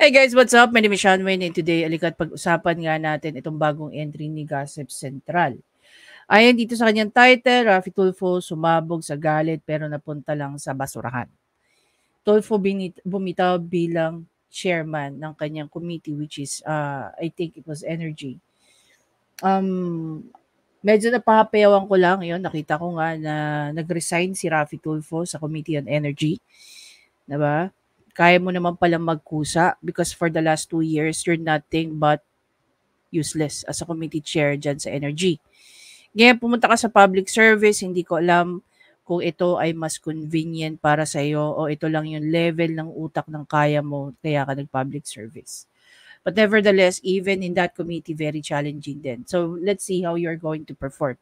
Hey guys, what's up? My name is Sean Wayne and today alikat pag-usapan nga natin itong bagong entry ni Gossip Central. Ayon dito sa kanyang title, Raffy Tulfo sumabog sa galit pero napunta lang sa basurahan. Tulfo bumitaw bilang chairman ng kanyang committee which is, I think it was energy. Medyo napapayawan ko lang yon. Nakita ko nga na nag-resign si Raffy Tulfo sa Committee on Energy. Diba? Kaya mo naman palang magkusa because for the last 2 years, you're nothing but useless as a committee chair dyan sa energy. Ngayon, pumunta ka sa public service, hindi ko alam kung ito ay mas convenient para sa iyo o ito lang yung level ng utak ng kaya mo, kaya ka nag-public service. But nevertheless, even in that committee, very challenging din. So, let's see how you're going to perform.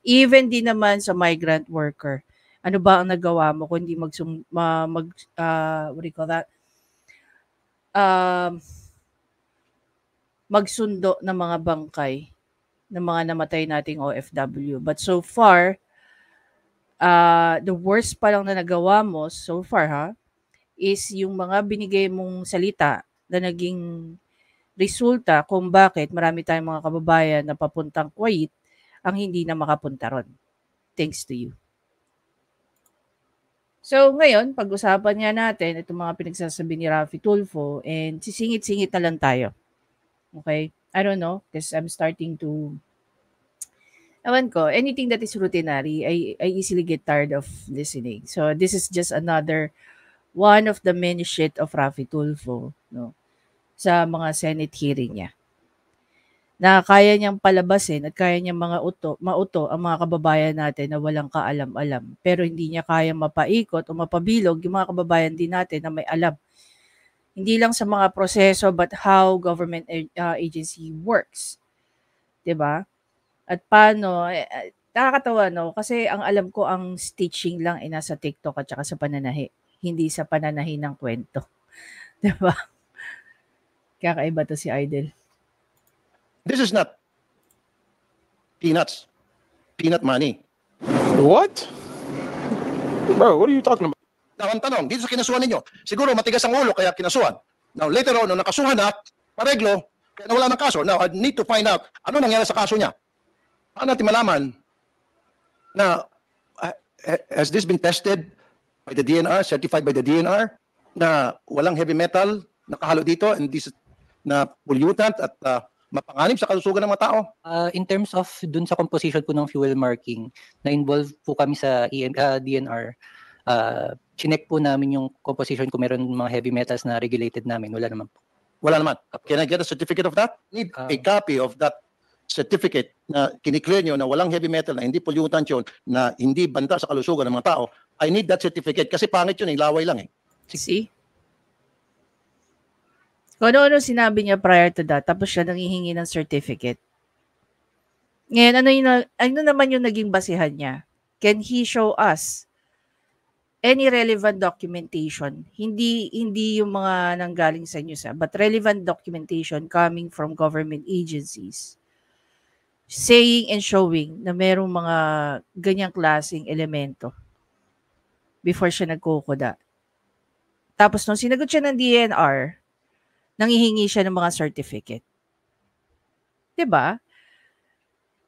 Even din naman sa migrant worker, ano ba ang nagawa mo kundi what do you call that? Magsundo ng mga bangkay ng mga namatay nating OFW. But so far, the worst pa lang na nagawa mo so far is yung mga binigay mong salita na naging resulta kung bakit marami tayong mga kababayan na papuntang Kuwait ang hindi na makapunta ron. Thanks to you. So ngayon, pag-usapan nga natin itong mga pinagsasabi ni Raffy Tulfo and sisingit-singit na lang tayo. Okay? I don't know because I'm starting to ewan ko, anything that is routinary, I easily get tired of listening. So this is just another one of the many shit of Raffy Tulfo, no, sa mga Senate hearing niya. Na kaya niyang palabasin at kaya niyang mauto ang mga kababayan natin na walang kaalam-alam. Pero hindi niya kaya mapaikot o mapabilog yung mga kababayan din natin na may alam. Hindi lang sa mga proseso but how government agency works. 'Di ba? At paano, nakakatawa, no? Kasi ang alam ko, ang stitching lang ay nasa TikTok at saka sa pananahi. Hindi sa pananahi ng kwento. Diba? Kakaiba to si Idol. This is not peanuts. Peanut money. What? Bro, what are you talking about? Now, ang tanong, dito sa kinasuhan ninyo, siguro matigas ang ulo kaya kinasuhan. Now, later on, nung nakasuhan na, pareglo, kaya nawala ng kaso. Now, I need to find out ano nangyari sa kaso niya. Paano natin malaman na has this been tested by the DNR, certified by the DNR, na walang heavy metal nakahalo dito and this na pollutant at mapanganib sa kalusugan ng mga tao? In terms of dun sa composition po ng fuel marking, na-involve po kami sa DNR. Chinek po namin yung composition kung meron mga heavy metals na regulated namin. Wala naman po. Wala naman. Can I get a certificate of that? Need a copy of that certificate na kiniklear nyo na walang heavy metal, na hindi pollutant yun, na hindi banta sa kalusugan ng mga tao. I need that certificate kasi pangit yun, laway lang eh. See? Kung ano-ano sinabi niya prior to that, tapos siya nanghihingi ng certificate. Ngayon, ano naman yung naging basihan niya? Can he show us any relevant documentation? Hindi yung mga nanggaling sa inyo but relevant documentation coming from government agencies saying and showing na merong mga ganyang klaseng elemento before siya nagkukuda. Tapos nung sinagot siya ng DNR, nanghihingi siya ng mga certificate. 'Di ba?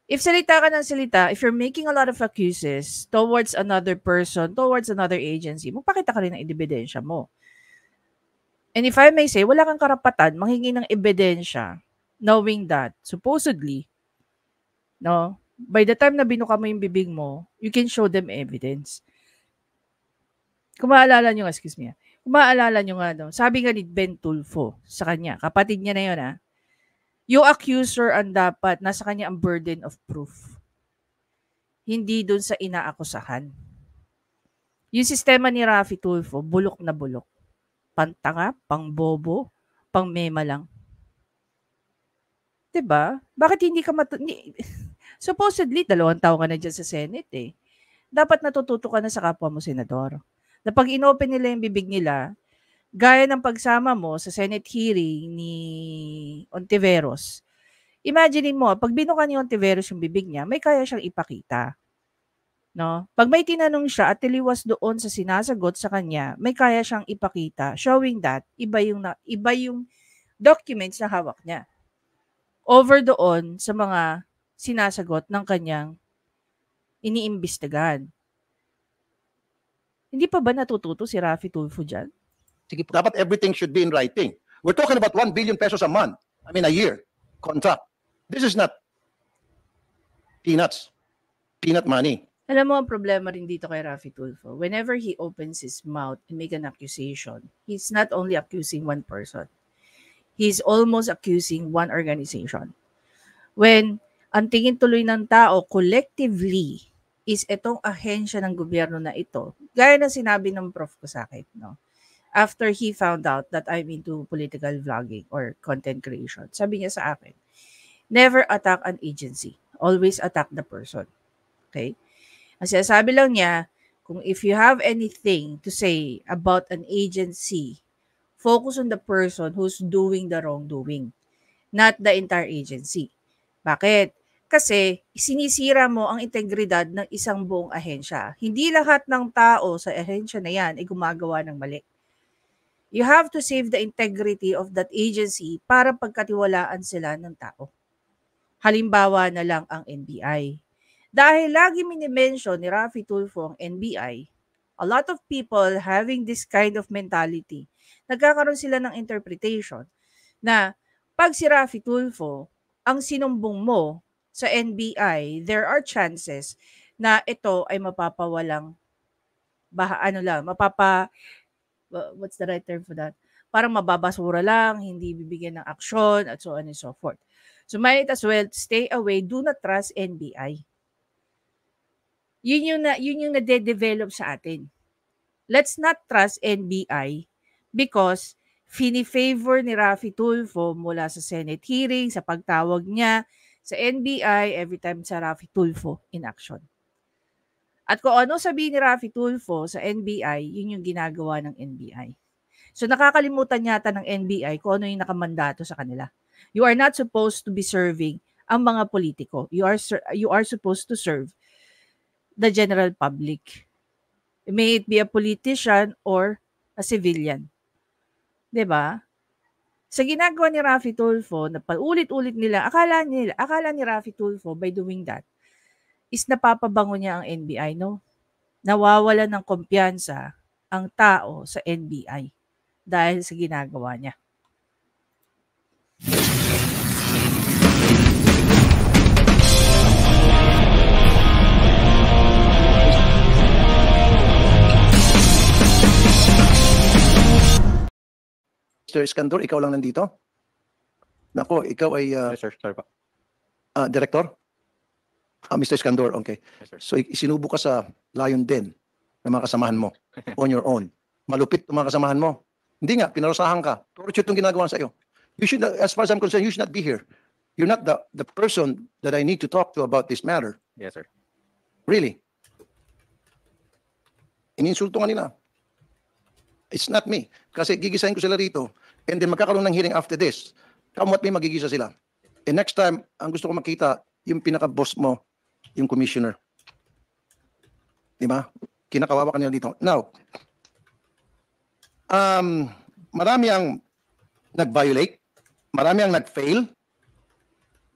If salita ka ng salita, if you're making a lot of accuses towards another person, towards another agency, magpakita ka rin ng ebidensya mo. And if I may say, wala kang karapatan manghingi ng ebidensya knowing that, supposedly, no, by the time na binuka mo yung bibig mo, you can show them evidence. Kung maalala nyo, kung maalala nyo nga, no, sabi nga ni Ben Tulfo sa kanya, kapatid niya na yun, yung accuser ang dapat, nasa kanya ang burden of proof. Hindi dun sa inaakusahan. Yung sistema ni Raffy Tulfo, bulok na bulok. Pantanga, pangbobo, pangmema lang. 'Di ba? Bakit hindi ka supposedly 2 taon ka na diyan sa Senate eh. Dapat natututo ka na sa kapwa mo senador. Na pag inopen nila yung bibig nila, gaya ng pagsama mo sa Senate hearing ni Ontiveros. Imagine mo, pag binuka ni Ontiveros yung bibig niya, may kaya siyang ipakita. No? Pag may tinanong siya at tiliwas doon sa sinasagot sa kanya, may kaya siyang ipakita showing that iba yung documents na hawak niya over doon sa mga sinasagot ng kanyang iniimbestigahan. Hindi pa ba natututo si Raffy Tulfo dyan? Sige po. Dapat everything should be in writing. We're talking about 1 billion pesos a month. I mean, a year contract. This is not peanuts. Peanut money. Alam mo, ang problema rin dito kay Raffy Tulfo, whenever he opens his mouth and make an accusation, he's not only accusing one person. He's almost accusing one organization. When ang tingin tuloy ng tao collectively is itong ahensya ng gobyerno na ito, gaya na sinabi ng prof ko sa akin, no? After he found out that I'm into political vlogging or content creation, sabi niya sa akin, never attack an agency. Always attack the person. Okay? Ang sinasabi lang niya, kung if you have anything to say about an agency, focus on the person who's doing the wrongdoing, not the entire agency. Bakit? Kasi sinisira mo ang integridad ng isang buong ahensya. Hindi lahat ng tao sa ahensya na yan ay gumagawa ng mali. You have to save the integrity of that agency para pagkatiwalaan sila ng tao. Halimbawa na lang ang NBI. Dahil lagi minimension ni Raffy Tulfo ang NBI, a lot of people having this kind of mentality, nagkakaroon sila ng interpretation na pag si Raffy Tulfo ang sinumbong mo sa NBI, there are chances na ito ay mapapawalang what's the right term for that? Parang mababasura lang, hindi bibigyan ng aksyon, at so on and so forth. So might as well stay away, do not trust NBI. Yun yung nade-develop sa atin. Let's not trust NBI because fini-favor ni Raffy Tulfo mula sa Senate hearing, sa pagtawag niya sa NBI every time sa Raffy Tulfo in action. At kung ano sabihin ni Raffy Tulfo sa NBI, yun yung ginagawa ng NBI. So nakakalimutan yata ng NBI kung ano yung nakamandato sa kanila. You are not supposed to be serving ang mga politiko. You are supposed to serve the general public. May it be a politician or a civilian. 'Di ba? Sa ginagawa ni Raffy Tulfo, na paulit-ulit nila, akala ni Raffy Tulfo by doing that is napapabango niya ang NBI, no? Nawawala ng kumpiyansa ang tao sa NBI dahil sa ginagawa niya. Mr. Iskandor, ikaw lang nandito? Nako, ikaw ay Yes, sir. Sorry pa. director? Mr. Iskandor, okay. Yes, sir. So isinubo ka sa Lion Den ng mga kasamahan mo on your own. Malupit ang mga kasamahan mo. Hindi nga, pinarusahan ka. Torture itong ginagawa sa iyo. You should not, as far as I'm concerned, you should not be here. You're not the person that I need to talk to about this matter. Yes, sir. Really. Ininsulto nga nila. It's not me. Kasi gigisahin ko sila rito. And then magkakaroon ng hearing after this. Kamot may magigisa sila. And next time, ang gusto ko makita, yung pinaka-boss mo, yung commissioner. Diba? Kinakawawa ka nila dito. Now, marami ang nag-violate. Marami ang nag-fail.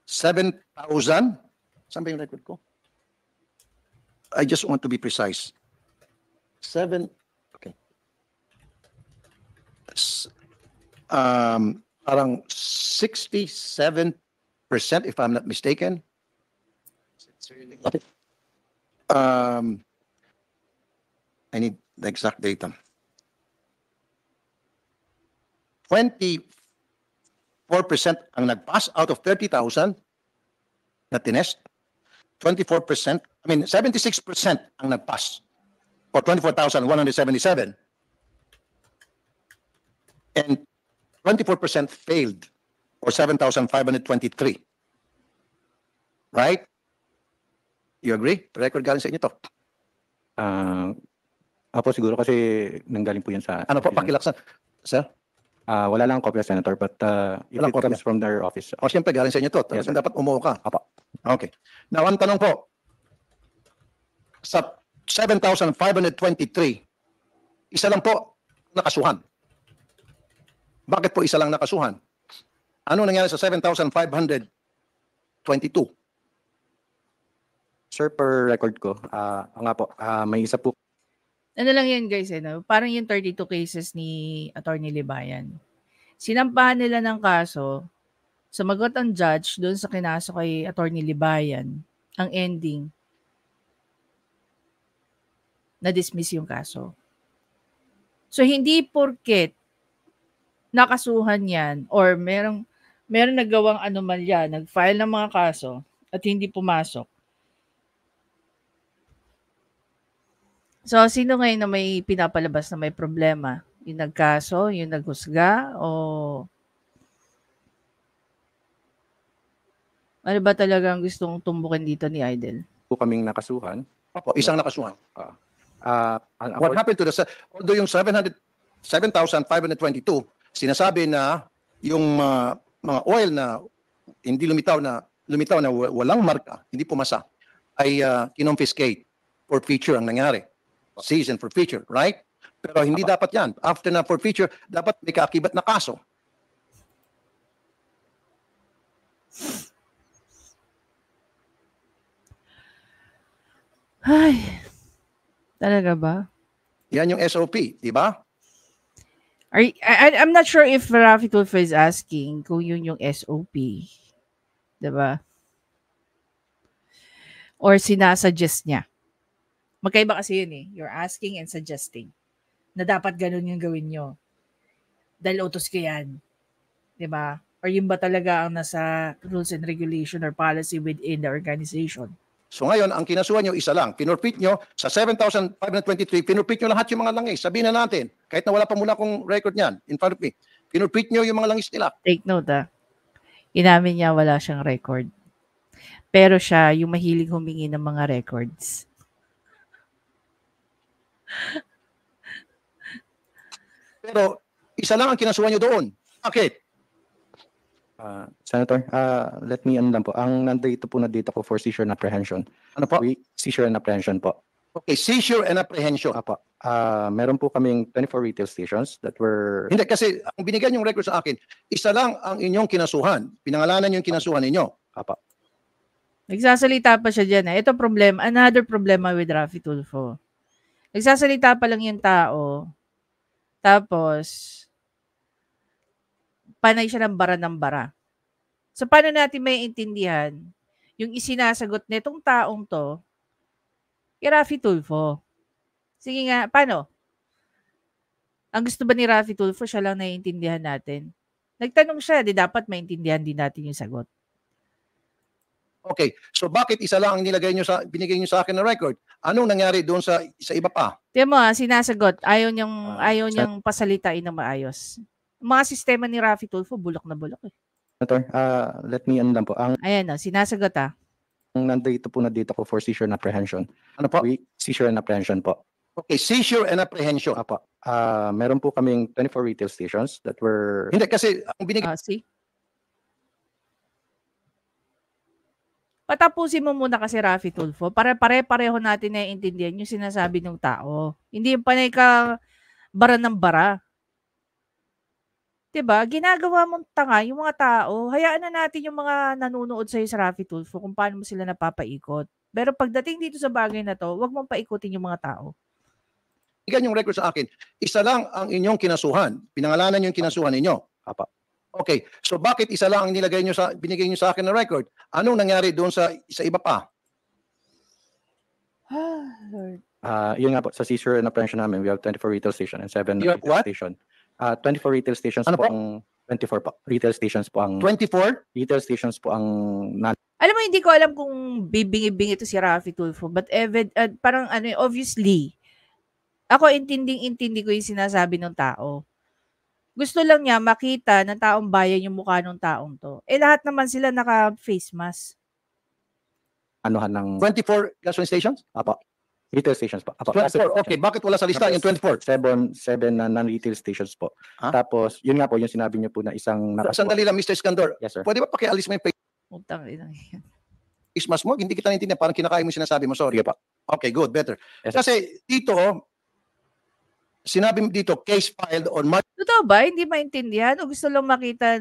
7,000. Saan ba yung record ko? I just want to be precise. Okay. Parang 67%, if I'm not mistaken. I need the exact data. 24% ang nag-pass out of 30,000 na tinest. 76% ang nag-pass for 24,177. And 24% failed or 7,523. Right? You agree? Record galing sa inyo to. Apo, siguro kasi nanggaling po yan sa... Ano po, pakilaksan? Sir? Wala lang kopya, Senator, but if Walang it comes kopya. from their office. O siyempre galing sa inyo to. Yes, Talagang dapat umuo ka. Apo. Okay. Now, ang tanong po. sa 7,523, isa lang po nakasuhan. Bakit po isa lang nakasuhan? Ano nangyari sa 7,522? Sir, per record ko, nga po, may isa po Ano lang yan guys, no? Parang yung 32 cases ni Attorney Libayan. Sinampahan nila ng kaso, sumagot ang judge doon sa kinaso kay Attorney Libayan. Ang ending, na-dismiss yung kaso. So, hindi porket nakasuhan yan or merong nagawang anomalya, nag-file ng mga kaso at hindi pumasok. So, sino ngayon na may pinapalabas na may problema? Yung nagkaso, yung naghusga, o ano ba talaga ang gustong tumbukin dito ni Idol? po kaming nakasuhan. Opo, isang nakasuhan. What What happened to the, although yung 7,522, sinasabi na yung mga oil na hindi lumitaw na walang marka, hindi pumasa, ay kinonfiscate for feature ang nangyari. Season for feature, right? Pero hindi dapat yan. After na for feature, dapat may kaakibat na kaso. Ay, talaga ba? Yan yung SOP, di ba? I'm not sure if Rafi Tulfo is asking kung yun yung SOP. Diba? Or sinasuggest niya. Magkaiba kasi yun eh. You're asking and suggesting na dapat ganun yung gawin nyo. Dahil utos ko yan. Diba? Or yun ba talaga ang nasa rules and regulation or policy within the organization? So ngayon, ang kinasuhan nyo, isa lang. Pinurpit nyo sa 7,523, pinurpit nyo lahat yung mga langis. Sabihin na natin, kahit na wala pa muna akong record niyan, in front of me, pinurpit nyo yung mga langis nila. Take note Inamin niya wala siyang record. Pero siya, yung mahilig humingi ng mga records. Pero isa lang ang kinasuhan nyo doon. Bakit? Senator, let me lang po. Ang nandito po na data ko for seizure and apprehension. Ano po? Seizure and apprehension po. Okay, seizure and apprehension. Apo. Meron po kaming 24 retail stations that were... Hindi, kasi ang binigyan yung record sa akin, isa lang ang inyong kinasuhan. Pinangalanan yung kinasuhan ninyo. Apo. Nagsasalita pa siya dyan. Ito problem, another problema with Rafi Tulfo. Nagsasalita pa lang yung tao, tapos panay siya ng bara. So, paano natin may intindihan yung isinasagot nitong taong to kay Rafi Tulfo? Sige nga, paano? Ang gusto ba ni Rafi Tulfo, siya lang naiintindihan natin? Nagtanong siya, di dapat maintindihan din natin yung sagot. Okay, so bakit isa lang ang binigay nyo sa akin na record? Anong nangyari doon sa iba pa? Tiyan mo sinasagot, ayaw niyang pasalitain ng maayos. Mga sistema ni Rafi Tulfo, bulok na bulok eh. Senator, let me lang po. Ang Ayan sinasagot nandito po na data ko for seizure and apprehension. Ano po? Seizure and apprehension po. Okay, seizure and apprehension. Apo. Meron po kaming 24 retail stations that were... Hindi, kasi ang binigay... See? Patapusin mo muna kasi Rafi Tulfo para pare-pareho natin na intindihan yung sinasabi ng tao. Hindi yung panay ka bara ng bara. Diba? Ginagawa mong tanga yung mga tao. Hayaan na natin yung mga nanonood sa'yo sa Rafi Tulfo kung paano mo sila napapaikot. Pero pagdating dito sa bagay na to, huwag mong paikutin yung mga tao. Binigyan yung record sa akin, isa lang ang inyong kinasuhan. Pinangalanan yung kinasuhan ninyo. Apo. Okay, so bakit isa lang ang binigay nyo sa akin na record? Anong nangyari doon sa iba pa? Lord. Yun nga po, sa seizure and apprehension namin, we have 24 retail stations and 7 You have retail what? station. 24 retail stations Ano po po? ang 24 po. Retail stations po ang 24? retail stations po ang Alam mo, hindi ko alam kung bibingi-bingi ito si Rafi Tulfo, but parang obviously, ako intindi ko yung sinasabi ng tao. Gusto lang niya makita ng taong bayan yung mukha ng taong to. Eh lahat naman sila naka-face mask. anuhan ng 24 gasoline stations? Apo. Retail stations po. Apo. 24, okay. Bakit wala sa lista yung 24? 7 na non-retail stations po. Ah? Tapos, yun nga po, yung sinabi niyo po na isang Sandali lang, Mr. Iskandar. Yes, sir. Pwede ba pakialis mo yung Utang ina yan. face mask mo? Hindi kita naintindihan. Parang kinakain mo yung sinasabi mo. Sorry. Sige po. Okay, good, better. Yes, sir. Kasi dito, sinabi mo dito, case filed on March Totoo ba? Hindi maintindihan? O gusto lang makita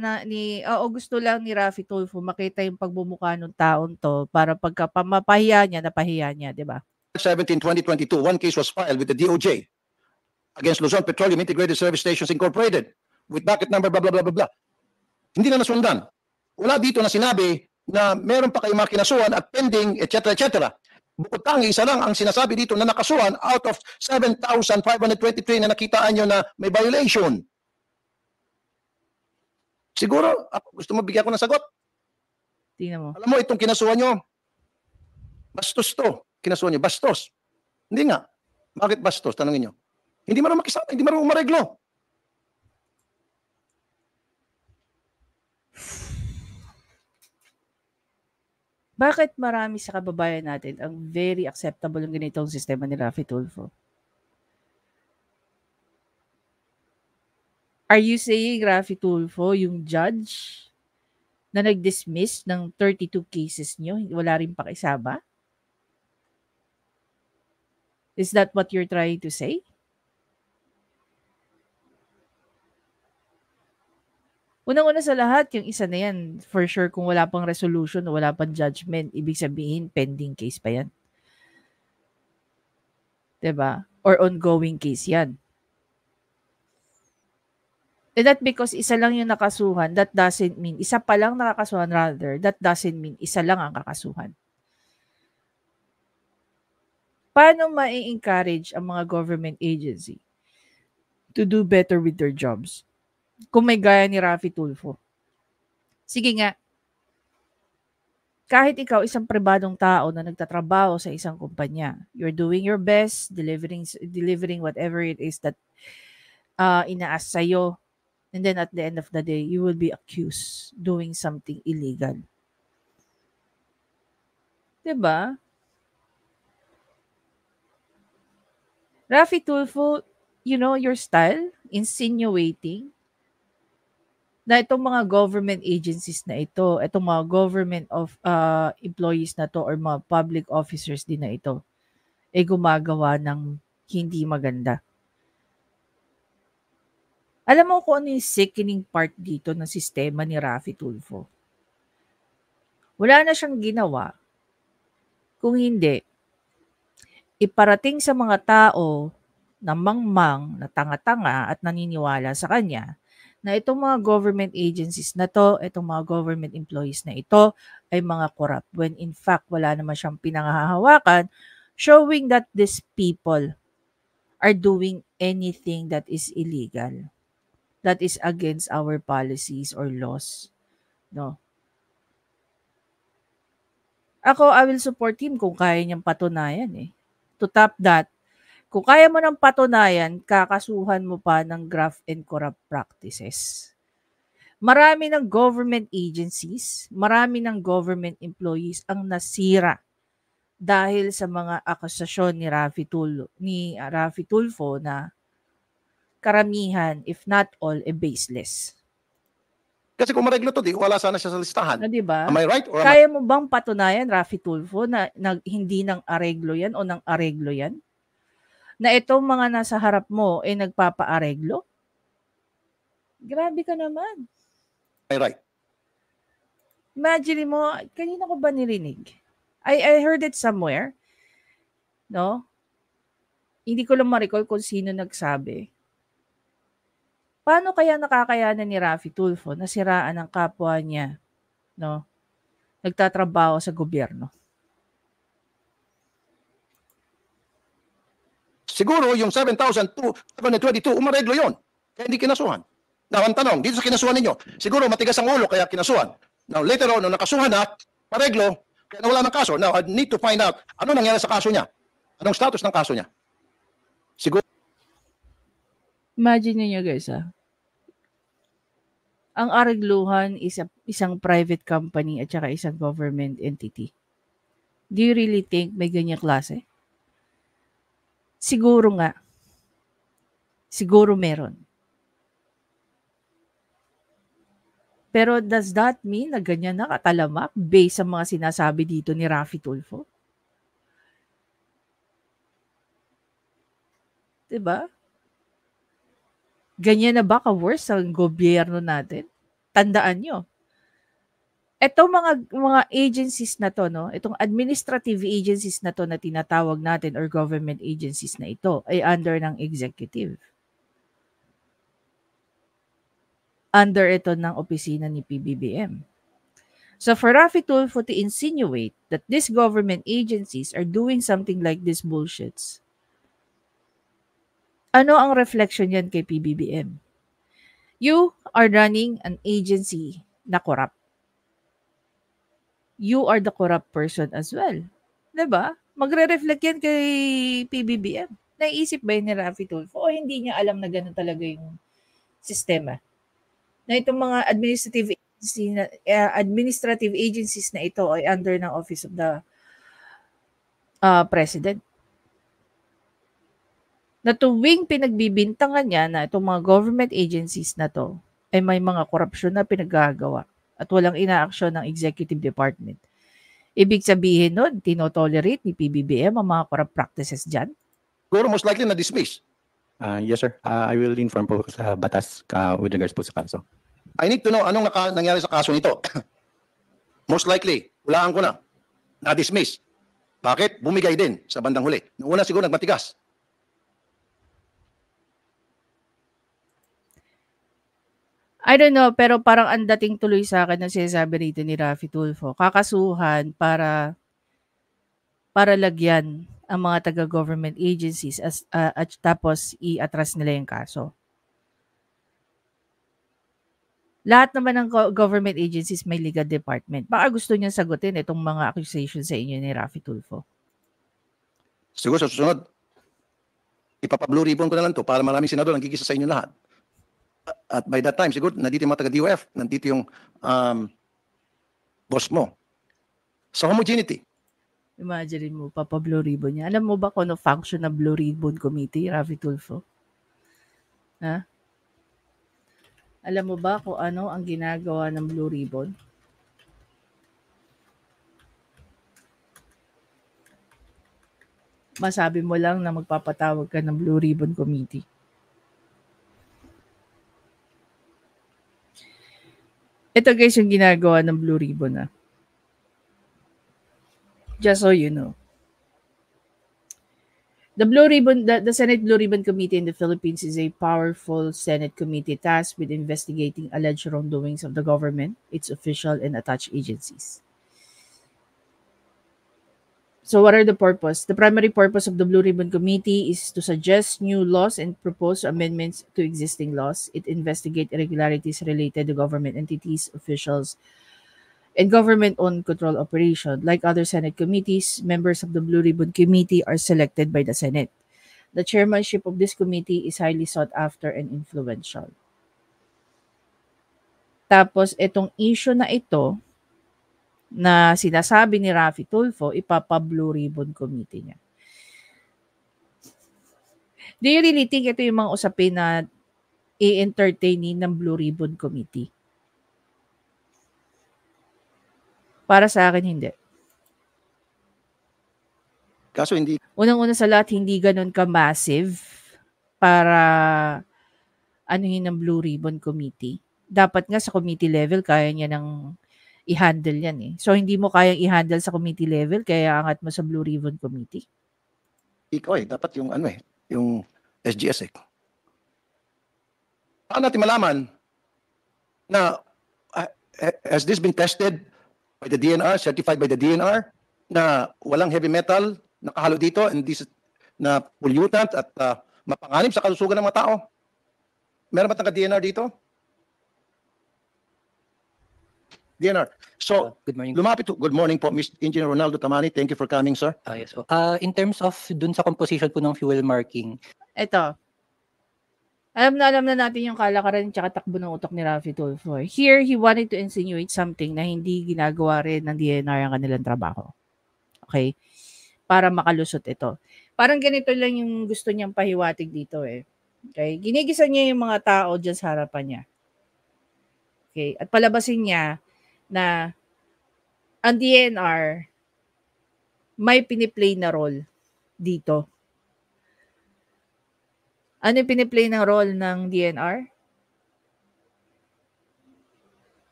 o gusto lang ni Raffy Tulfo makita yung pagbumukha ng taon to para pagka mapahiya niya, napahiya niya, di ba? 17, 2022, one case was filed with the DOJ against Luzon Petroleum Integrated Service Stations Incorporated with docket number blah, blah, blah, blah, blah. Hindi na nasundan. Wala dito na sinabi na meron pa kayong mga kinasuhan at pending, etc., etc. Bukod tangi, isa lang ang sinasabi dito na nakasuhan out of 7,523 na nakitaan nyo na may violation. Siguro, gusto mo bigyan ko ng sagot? Tingnan mo. Alam mo, itong kinasuhan nyo, bastos to. Kinasuhan nyo, bastos. Hindi nga. Bakit bastos? Tanongin nyo. Hindi marunong makisama, hindi marunong umareglo. Bakit marami sa kababayan natin ang very acceptable yung ganitong sistema ni Raffy Tulfo? Are you saying Raffy Tulfo, yung judge na nag-dismiss ng 32 cases nyo, wala rin pakisama? Is that what you're trying to say? Unang-una sa lahat, yung isa na yan, for sure, kung wala pang resolution o wala pang judgment, ibig sabihin, pending case pa yan. Diba? Or ongoing case yan. And that because isa lang yung nakasuhan, that doesn't mean, isa pa lang nakakasuhan rather, that doesn't mean isa lang ang kakasuhan. Paano ma-encourage ang mga government agency to do better with their jobs? Kung may gaya ni Raffy Tulfo. Sige nga, kahit ikaw isang pribadong tao na nagtatrabaho sa isang kumpanya, you're doing your best, delivering whatever it is that inaas sa'yo, and then at the end of the day, you will be accused doing something illegal. Diba? Raffy Tulfo, you know your style, insinuating na itong mga government agencies na ito, itong mga government of employees na to or mga public officers din na ito, ay gumagawa ng hindi maganda. Alam mo kung ano yung sickening part dito ng sistema ni Raffy Tulfo? Wala na siyang ginawa kung hindi iparating sa mga tao na mangmang, na tanga-tanga at naniniwala sa kanya na itong mga government agencies na to, itong mga government employees na ito ay mga corrupt when in fact wala naman siyang pinanghahawakan, showing that these people are doing anything that is illegal, that is against our policies or laws. No. Ako, I will support him kung kaya niyang patunayan eh. To top that, kung kaya mo ng patunayan, kakasuhan mo pa ng graft and corrupt practices. Marami ng government agencies, marami ng government employees ang nasira dahil sa mga akusasyon ni Raffy Tulfo na karamihan, if not all, baseless. Kasi kung mareglo to, di wala sana siya sa listahan. Na, diba? Am I right? Or Kaya mo bang patunayan, Raffy Tulfo, na hindi ng areglo yan o ng areglo yan? Na itong mga nasa harap mo ay nagpapaareglo? Grabe ka naman. am I right? Imagine mo, kanina ko ba nirinig? I heard it somewhere. No? Hindi ko lang ma-recall kung sino nagsabi. Paano kaya nakakayanan ni Raffy Tulfo na siraan ang kapwa niya, no? Nagtatrabaho sa gobyerno? Siguro yung 7,222, umareglo yon. Kaya hindi kinasuhan. Now, ang tanong, dito sa kinasuhan ninyo, siguro matigas ang ulo kaya kinasuhan. Now, later on, nung nakasuhan na, pareglo, kaya nawala ng kaso. Now, I need to find out ano nangyari sa kaso niya. Anong status ng kaso niya? Siguro. Imagine niyo guys, ang aregluhan is isang private company at saka isang government entity. Do you really think may ganyang klase? Siguro nga. Siguro meron. Pero does that mean na ganyan na katalamak based sa mga sinasabi dito ni Raffy Tulfo? 'Di ba? Ganyan na ba ka-worse ang gobyerno natin? Tandaan nyo, etong mga agencies na 'to 'no, itong administrative agencies na 'to na tinatawag natin or government agencies na ito ay under ng executive. Under ito ng opisina ni PBBM. So for Raffy Tulfo to insinuate that these government agencies are doing something like these bullshits, ano ang reflection yan kay PBBM? You are running an agency na corrupt. You are the corrupt person as well. 'Di ba? Magre-reflect yan kay PBBM. Naiisip ba yun ni Raffy Tulfo o hindi niya alam na gano'n talaga yung sistema? Na itong mga administrative agencies na ito ay under ng Office of the President. Na tuwing pinagbibintangan niya na itong mga government agencies na to ay may mga korupsyon na pinaggagawa at walang inaaksyon ng executive department. Ibig sabihin nun, tinotolerate ni PBBM ang mga corrupt practices dyan? Siguro most likely na-dismiss. Yes, sir. I will inform po sa batas with regards po sa kaso. I need to know anong nangyari sa kaso nito. Most likely, hulaan ko na. Na-dismiss. Bakit? Bumigay din sa bandang huli. Noong una siguro nagmatigas. I don't know, pero parang ang dating tuloy sa akin ng sinasabi rito ni Raffy Tulfo, kakasuhan para lagyan ang mga taga-government agencies at tapos i-atras nila yung kaso. Lahat naman ng government agencies may legal department. Baka gusto niya sagutin itong mga accusations sa inyo ni Raffy Tulfo. Siguro sa susunod, ipapa-blue ribbon ko na lang to para maraming senador ang gigisa sa inyo lahat. At by that time, siguro, nandito yung mga taga-DOF, nandito yung boss mo. Sa homogeneity. Imagine mo, papa-blue ribbon niya. Alam mo ba kung ano function ng Blue Ribbon Committee, Raffy Tulfo? Ha? Alam mo ba kung ano ang ginagawa ng Blue Ribbon? Masabi mo lang na magpapatawag ka ng Blue Ribbon Committee. Ito guys yung ginagawa ng Blue Ribbon. Just so you know. The Senate Blue Ribbon Committee in the Philippines is a powerful Senate committee tasked with investigating alleged wrongdoings of the government, its official and attached agencies. So what are the purpose? The primary purpose of the Blue Ribbon Committee is to suggest new laws and propose amendments to existing laws. It investigates irregularities related to government entities, officials, and government-owned control operation. Like other Senate committees, members of the Blue Ribbon Committee are selected by the Senate. The chairmanship of this committee is highly sought after and influential. Tapos, itong issue na ito, na sinasabi ni Raffy Tulfo, ipapa-Blue Ribbon Committee niya. Do you really think ito yung mga usapin na i-entertainin ng Blue Ribbon Committee? Para sa akin, hindi. Kaso hindi. Unang-una sa lahat, hindi ganun ka-massive para anuhin ng Blue Ribbon Committee. Dapat nga sa committee level, kaya niya nang i-handle yan eh. So, hindi mo kayang i-handle sa committee level, kaya angat mo sa Blue Ribbon Committee. Ikaw dapat yung yung SGS Paano natin malaman na has this been tested by the DNR, certified by the DNR, na walang heavy metal nakahalo dito and this na pollutant at mapanganib sa kalusugan ng mga tao? Meron ba taga-DNR dito? DNR. So, Good morning. Good morning po, Mr. Engineer Ronaldo Tamani. Thank you for coming, sir. Yes po. In terms of dun sa composition po ng fuel marking, Ito. Alam na natin yung kalakaran at takbo ng utak ni Raffy Tulfo. Here, he wanted to insinuate something na hindi ginagawa rin ng DNR ang kanilang trabaho. Okay? Para makalusot ito. Parang ganito lang yung gusto niyang pahiwatig dito eh. Okay? Ginigisa niya yung mga tao dyan sa harapan niya. Okay? At palabasin niya na ang DNR may piniplay na role dito. Ano yung piniplay ng role ng DNR?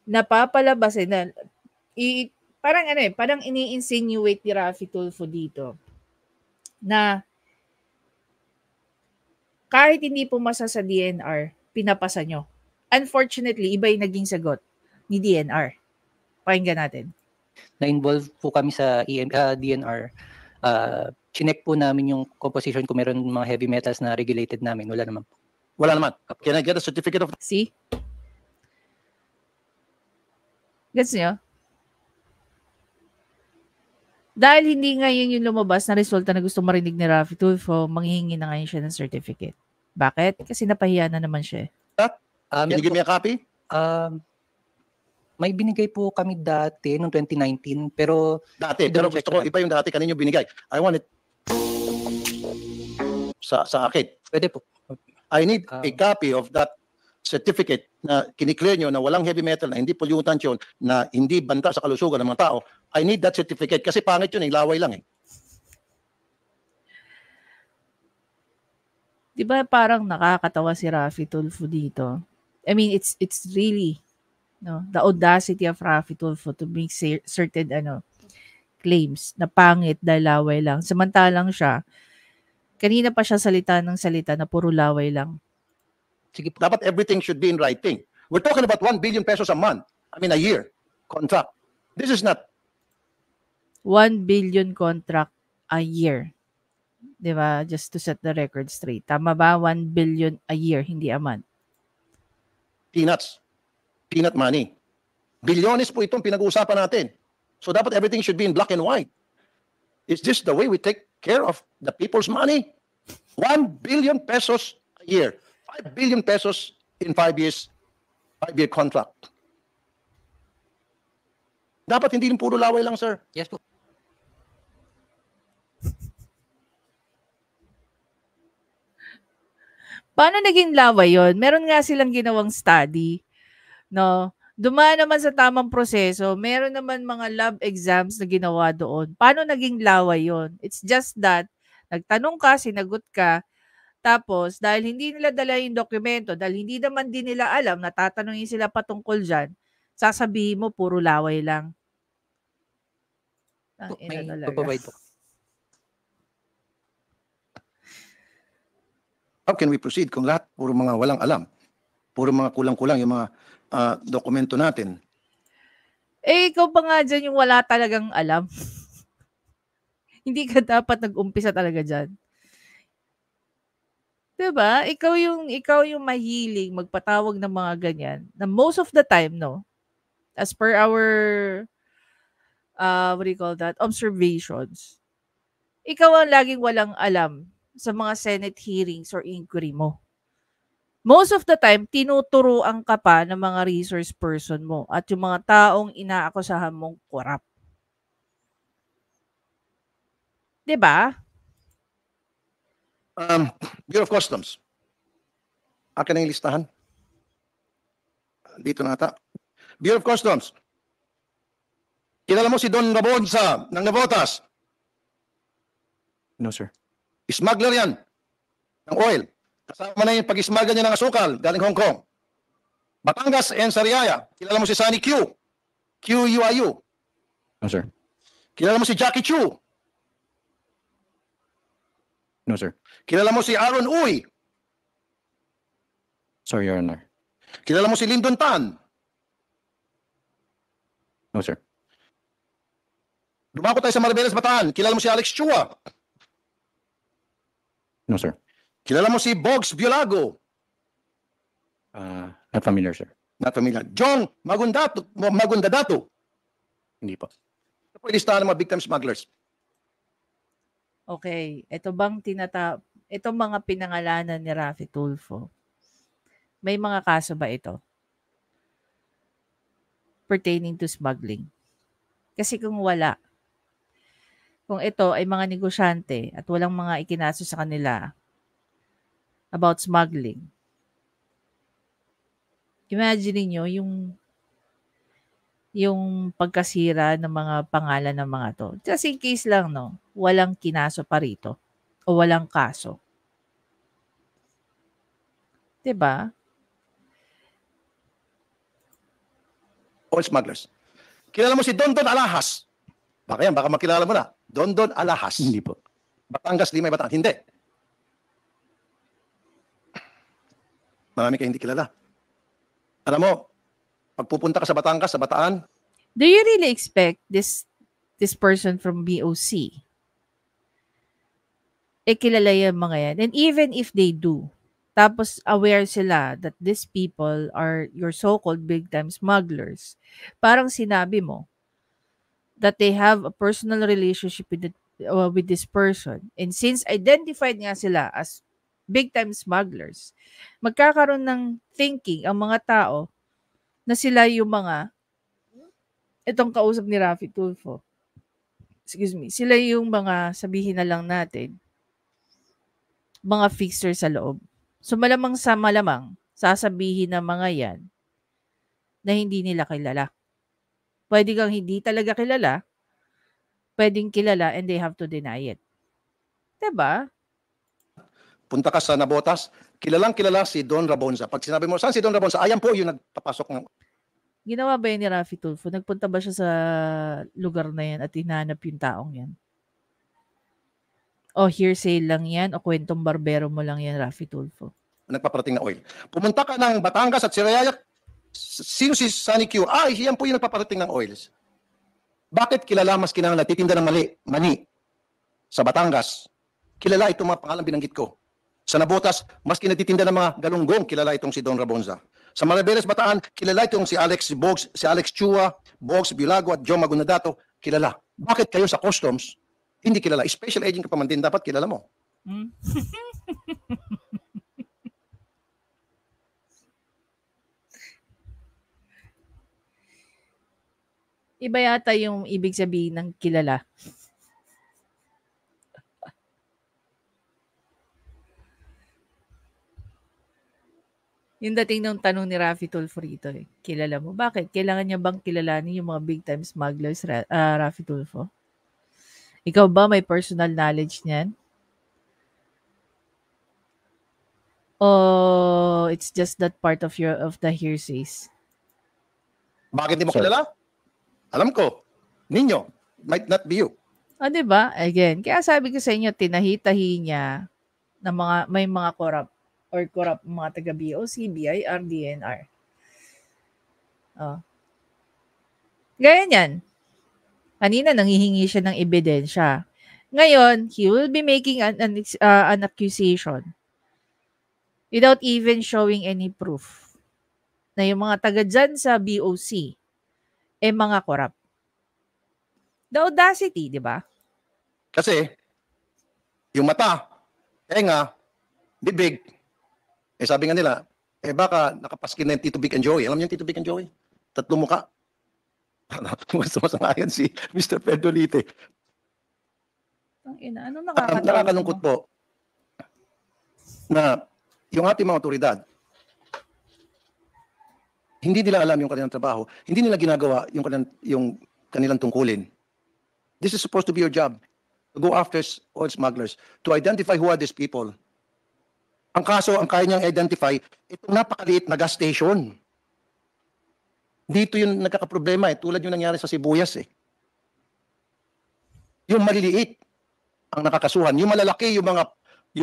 Napapalabas parang parang ini-insinuate ni Raffy Tulfo dito na kahit hindi pumasa sa DNR, pinapasa nyo. Unfortunately, iba yung naging sagot ni DNR. Pakinggan natin. Na-involve po kami sa DNR. Chinek po namin yung composition kung meron mga heavy metals na regulated namin. Wala naman po. Wala naman. Can I get a certificate of... See? Gets nyo? Dahil hindi ngayon yung lumabas na resulta na gusto marinig ni Raffy Tulfo, manghihingi na ngayon siya ng certificate. Bakit? Kasi napahiya na naman siya. Can you give me a copy? May binigay po kami dati noong 2019, pero Dati, pero gusto ko, iba yung dati kanino binigay. I want it sa akin. pwede po. I need a copy of that certificate na kiniklear nyo na walang heavy metal, na hindi pollutant yun, na hindi banta sa kalusugan ng mga tao. I need that certificate kasi pangit yun, laway lang eh. Di ba parang nakakatawa si Raffy Tulfo dito? I mean, it's really the audacity of Raffy Tulfo to make certain claims na pangit dahil laway lang. Samantalang siya, kanina pa siya salita na puro laway lang. Sige po. Dapat everything should be in writing. We're talking about 1 billion pesos a month. I mean, a year contract. This is not 1 billion contract a year. Diba? Just to set the record straight. Tama ba? 1 billion a year, hindi a month. peanuts. Peanut money. Bilyones po itong pinag-uusapan natin. So dapat everything should be in black and white. Is this the way we take care of the people's money? 1 billion pesos a year. 5 billion pesos in 5 years. 5-year contract. Dapat hindi rin puro laway lang, sir. Yes po. Paano naging laway yun? Meron nga silang ginawang study, no? Dumaan naman sa tamang proseso. Meron naman mga lab exams na ginawa doon. Paano naging laway yun? It's just that, nagtanong ka, sinagot ka, tapos dahil hindi nila dala yung dokumento, dahil hindi naman din nila alam, natatanungin sila patungkol dyan, sasabihin mo puro laway lang. Ang ina May talaga. provide po. How can we proceed kung lahat puro mga walang alam? Puro mga kulang-kulang yung mga dokumento natin. Eh, ikaw pa nga dyan yung wala talagang alam. Hindi ka dapat nag-umpisa talaga dyan. Diba? Ikaw yung mahilig magpatawag ng mga ganyan. Na most of the time, no? As per our, what do you call that? Observations. Ikaw ang laging walang alam sa mga Senate hearings or inquiry mo. Most of the time, tinuturuan ka pa ng mga resource person mo at yung mga taong inaakusahan mong corrupt. Diba? Bureau of Customs. Akin na yung listahan. Dito na ata. Bureau of Customs. Kilala mo si Don Rabonsa ng Navotas. No, sir. Smuggler yan ng oil. Kasama na yung pag-smuggle niya ng asukal galing Hong Kong. Batangas and Sariaya. Kilala mo si Sunny Q. QUIU. No, sir. Kilala mo si Jackie Chu. No, sir. Kilala mo si Aaron Uy. Sorry, Your Honor. Kilala mo si Lyndon Tan. No, sir. Dumako tayo sa Maribeles, Bataan. Kilala mo si Alex Chua. No, sir. Kilala mo si Bogs Biolago. Not familiar, sir. Not familiar. John Magundadato. Hindi po. Ito po yung listahan ng mga victim smugglers. Okay. Itong mga pinangalanan ni Raffy Tulfo, may mga kaso ba ito? Pertaining to smuggling. Kasi kung wala, kung ito ay mga negosyante at walang mga ikinaso sa kanila about smuggling, imagine niyo yung pagkasira ng mga pangalan ng mga to. Just in case lang, no, walang kinaso pa rito o walang kaso. 'Diba? Oil smugglers. Kilala mo si Dondon Alahas? Baka yan, baka makilala mo na. Dondon Alahas. Hindi po. Batangas, Limay, Batangas. Hindi. Marami kayo hindi kilala. Alam mo, pag pupunta ka sa Batangas, sa Bataan, Do you really expect this person from BOC? Kilala yung mga yan. And even if they do, tapos aware sila that these people are your so-called big-time smugglers, parang sinabi mo that they have a personal relationship with this person. And since identified nga sila as big-time smugglers, magkakaroon ng thinking ang mga tao na sila yung mga, itong kausap ni Raffy Tulfo, sila yung mga, sabihin na lang natin, mga fixer sa loob. So malamang sa malamang, sasabihin ng mga yan na hindi nila kilala. Pwede kang hindi talaga kilala, pwedeng kilala and they have to deny it. Diba? punta ka sa Nabotas, kilalang kilala si Don Rabonza. Pag sinabi mo, saan si Don Rabonza? Ayan po yung nagpapasok ng... Ginawa ba yun ni Raffy Tulfo? Nagpunta ba siya sa lugar na yan at hinahanap yung taong yan? O hearsay lang yan o kwentong barbero mo lang yan, Raffy Tulfo? Nagpaparating na oil. Pumunta ka ng Batangas at Sirayayak, sino si Sunny Q? Yan po yung nagpaparating ng oils. Bakit kilala mas kinang natitinda ng mani sa Batangas? Kilala itong mga pangalan binanggit ko. Sa Nabotas, mas kinatitinda ng mga galunggong, kilala itong si Don Rabonza. Sa Maribeles, Bataan, kilala itong si Alex Bogs, si Alex Chua, Bogs Bilago at Joe Magunadato, kilala. Bakit kayo sa customs hindi kilala? Special agent ka pa man din, dapat kilala mo. Iba yata yung ibig sabihin ng kilala. Yung dating ng tanong ni Raffy Tulfo rito, kilala mo? Bakit? Kailangan niya bang kilalanin yung mga big time smugglers, Raffy Tulfo? Ikaw ba may personal knowledge niyan? O it's just that part of the hearsays? Bakit di mo kilala? Alam ko, ninyo, might not be you. Diba? Again, kaya sabi ko sa inyo, tinahi-tahi niya na may mga corrupt mga taga-BOC, BIR, DNR. Gaya niyan. Kanina, nanghihingi siya ng ebidensya. Ngayon, he will be making an accusation without even showing any proof na yung mga taga dyan sa BOC mga corrupt. The audacity, di ba? Kasi, yung mata, tenga, bibig, sabi nga nila, baka nakapaskin na yung Tito Vic and Joey. Alam niyo yung Tito Vic and Joey? Tatlong muka. Masamayan si Mr. Pedro Lite. Ano nakakalungkot po na yung ating mga otoridad, hindi nila alam yung kanilang trabaho, hindi nila ginagawa yung kanilang tungkulin. This is supposed to be your job, to go after oil smugglers, to identify who are these people. Ang kaso, ang kaya niyang identify, itong napakaliit na gas station. Dito yung nagkakaproblema tulad yung nangyari sa Sibuyas Yung maliliit ang nakakasuhan, yung malalaki yung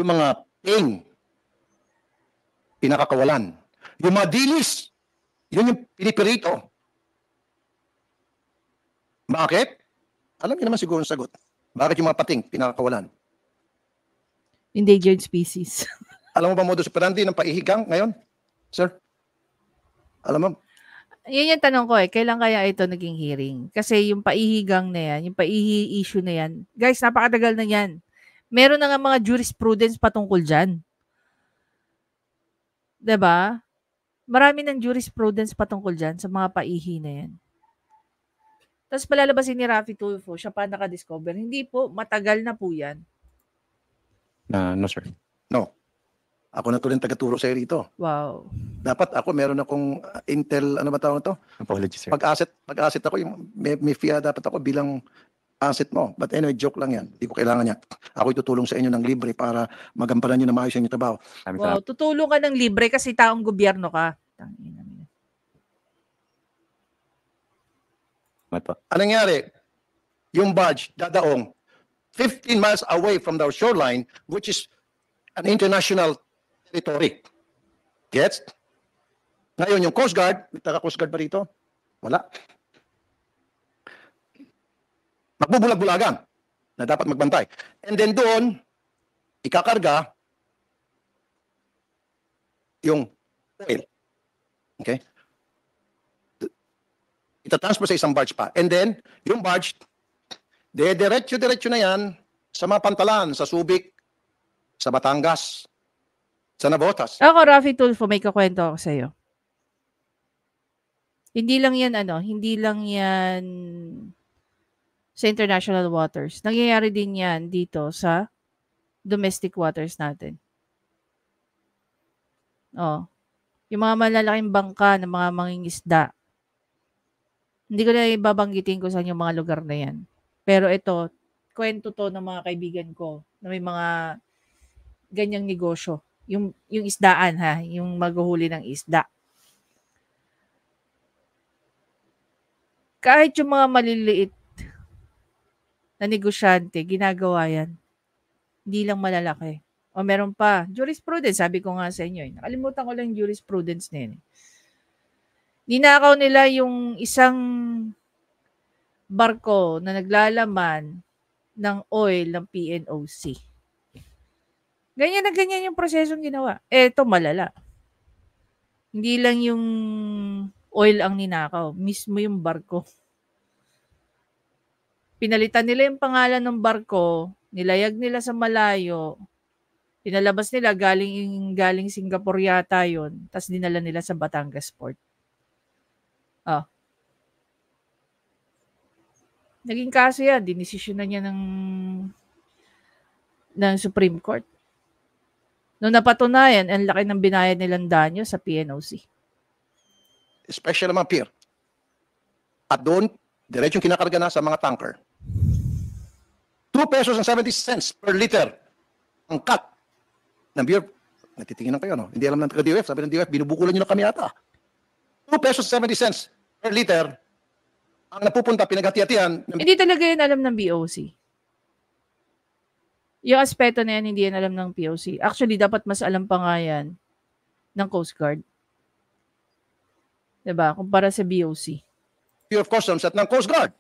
mga ping pinakakawalan. Yung mga dilis, yun yung pinipirito. Bakit? Alam niyo naman siguro ang sagot. Bakit yung mga pating pinakakawalan? Endangered species. Alam mo ba modus operandi ng paihigang ngayon? Sir? Alam mo? Yan yung tanong ko kailan kaya ito naging hearing? Kasi yung paihigang na yan, yung paihi issue na yan, guys, napakatagal na yan. Meron na nga mga jurisprudence patungkol dyan. Diba? Marami ng jurisprudence patungkol dyan sa mga paihi na yan. Tapos palalabasin ni Raffy Tulfo, siya pa nakadiscover. Hindi po, matagal na po yan. No, sir. No. Ako na tuloy tagaturo sa rito. Wow. Dapat ako meron akong intel, ano ba tawag ito? Apologies, sir. Pag-asset ako, may FIA dapat ako bilang asset mo. But anyway, joke lang yan. Hindi ko kailangan yan. Ako'y tutulong sa inyo ng libre para magampanan nyo na maayos yung trabaho. Wow, tutulong ka ng libre kasi taong gobyerno ka. Tangina mo. Anong nangyari? Yung barge dadaong 15 miles away from the shoreline, which is an international territory. Gets? Ngayon, yung Coast Guard, may taga-Coast Guard ba rito? Wala. Magbubulag-bulagan na dapat magbantay. And then doon, ikakarga yung oil. Okay? Itatransfer sa isang barge pa. And then, yung barge, diretso na yan sa mga pantalan, sa Subic, sa Batangas, sa Navotas. Ako, Rafi Tulfo, may kakwento ako sa'yo. Hindi lang yan sa international waters. Nangyayari din yan dito sa domestic waters natin. Oh. Yung mga malalaking bangka ng mga mangingisda. Hindi ko na ibabanggitin kung saan yung mga lugar na yan. Pero ito, kwento to ng mga kaibigan ko na may mga ganyang negosyo. Yung isdaan ha, yung maghuhuli ng isda. Kahit yung mga maliliit na negosyante, ginagawa yan. Hindi lang malalaki. O meron pa, jurisprudence, sabi ko nga sa inyo. Nakalimutan ko lang yung jurisprudence na yun. Ninakaw nila yung isang barko na naglalaman ng oil ng PNOC. Ganyan na ganyan yung prosesong ginawa. Ito malala. Hindi lang yung oil ang ninakaw, mismo yung barko. Pinalitan nila yung pangalan ng barko, nilayag nila sa malayo, pinalabas nila galing Singapore yata yun, tapos dinala nila sa Batangas Port. Oh. Naging kaso yan, dinesisyon na niya ng Supreme Court. Noong napatunayan, ang laki ng binayad nilang danyo sa PNOC. Special naman pier. At doon, diretsong kinakarga na sa mga tanker. 2 pesos and 70 cents per liter ang cut ng beer. Natitingin kayo, no? Hindi alam ng taga-DOF. Sabi ng DOF, binubukulan nyo na kami ata. 2 pesos 70 cents per liter ang napupunta, pinaghati-hatihan. Hindi talaga yan alam ng BOC. Yung aspeto na yan, hindi yan alam ng POC. Actually, dapat mas alam pa nga yan ng Coast Guard. Diba? Kumpara sa BOC. Bureau of Customs at ng Coast Guard.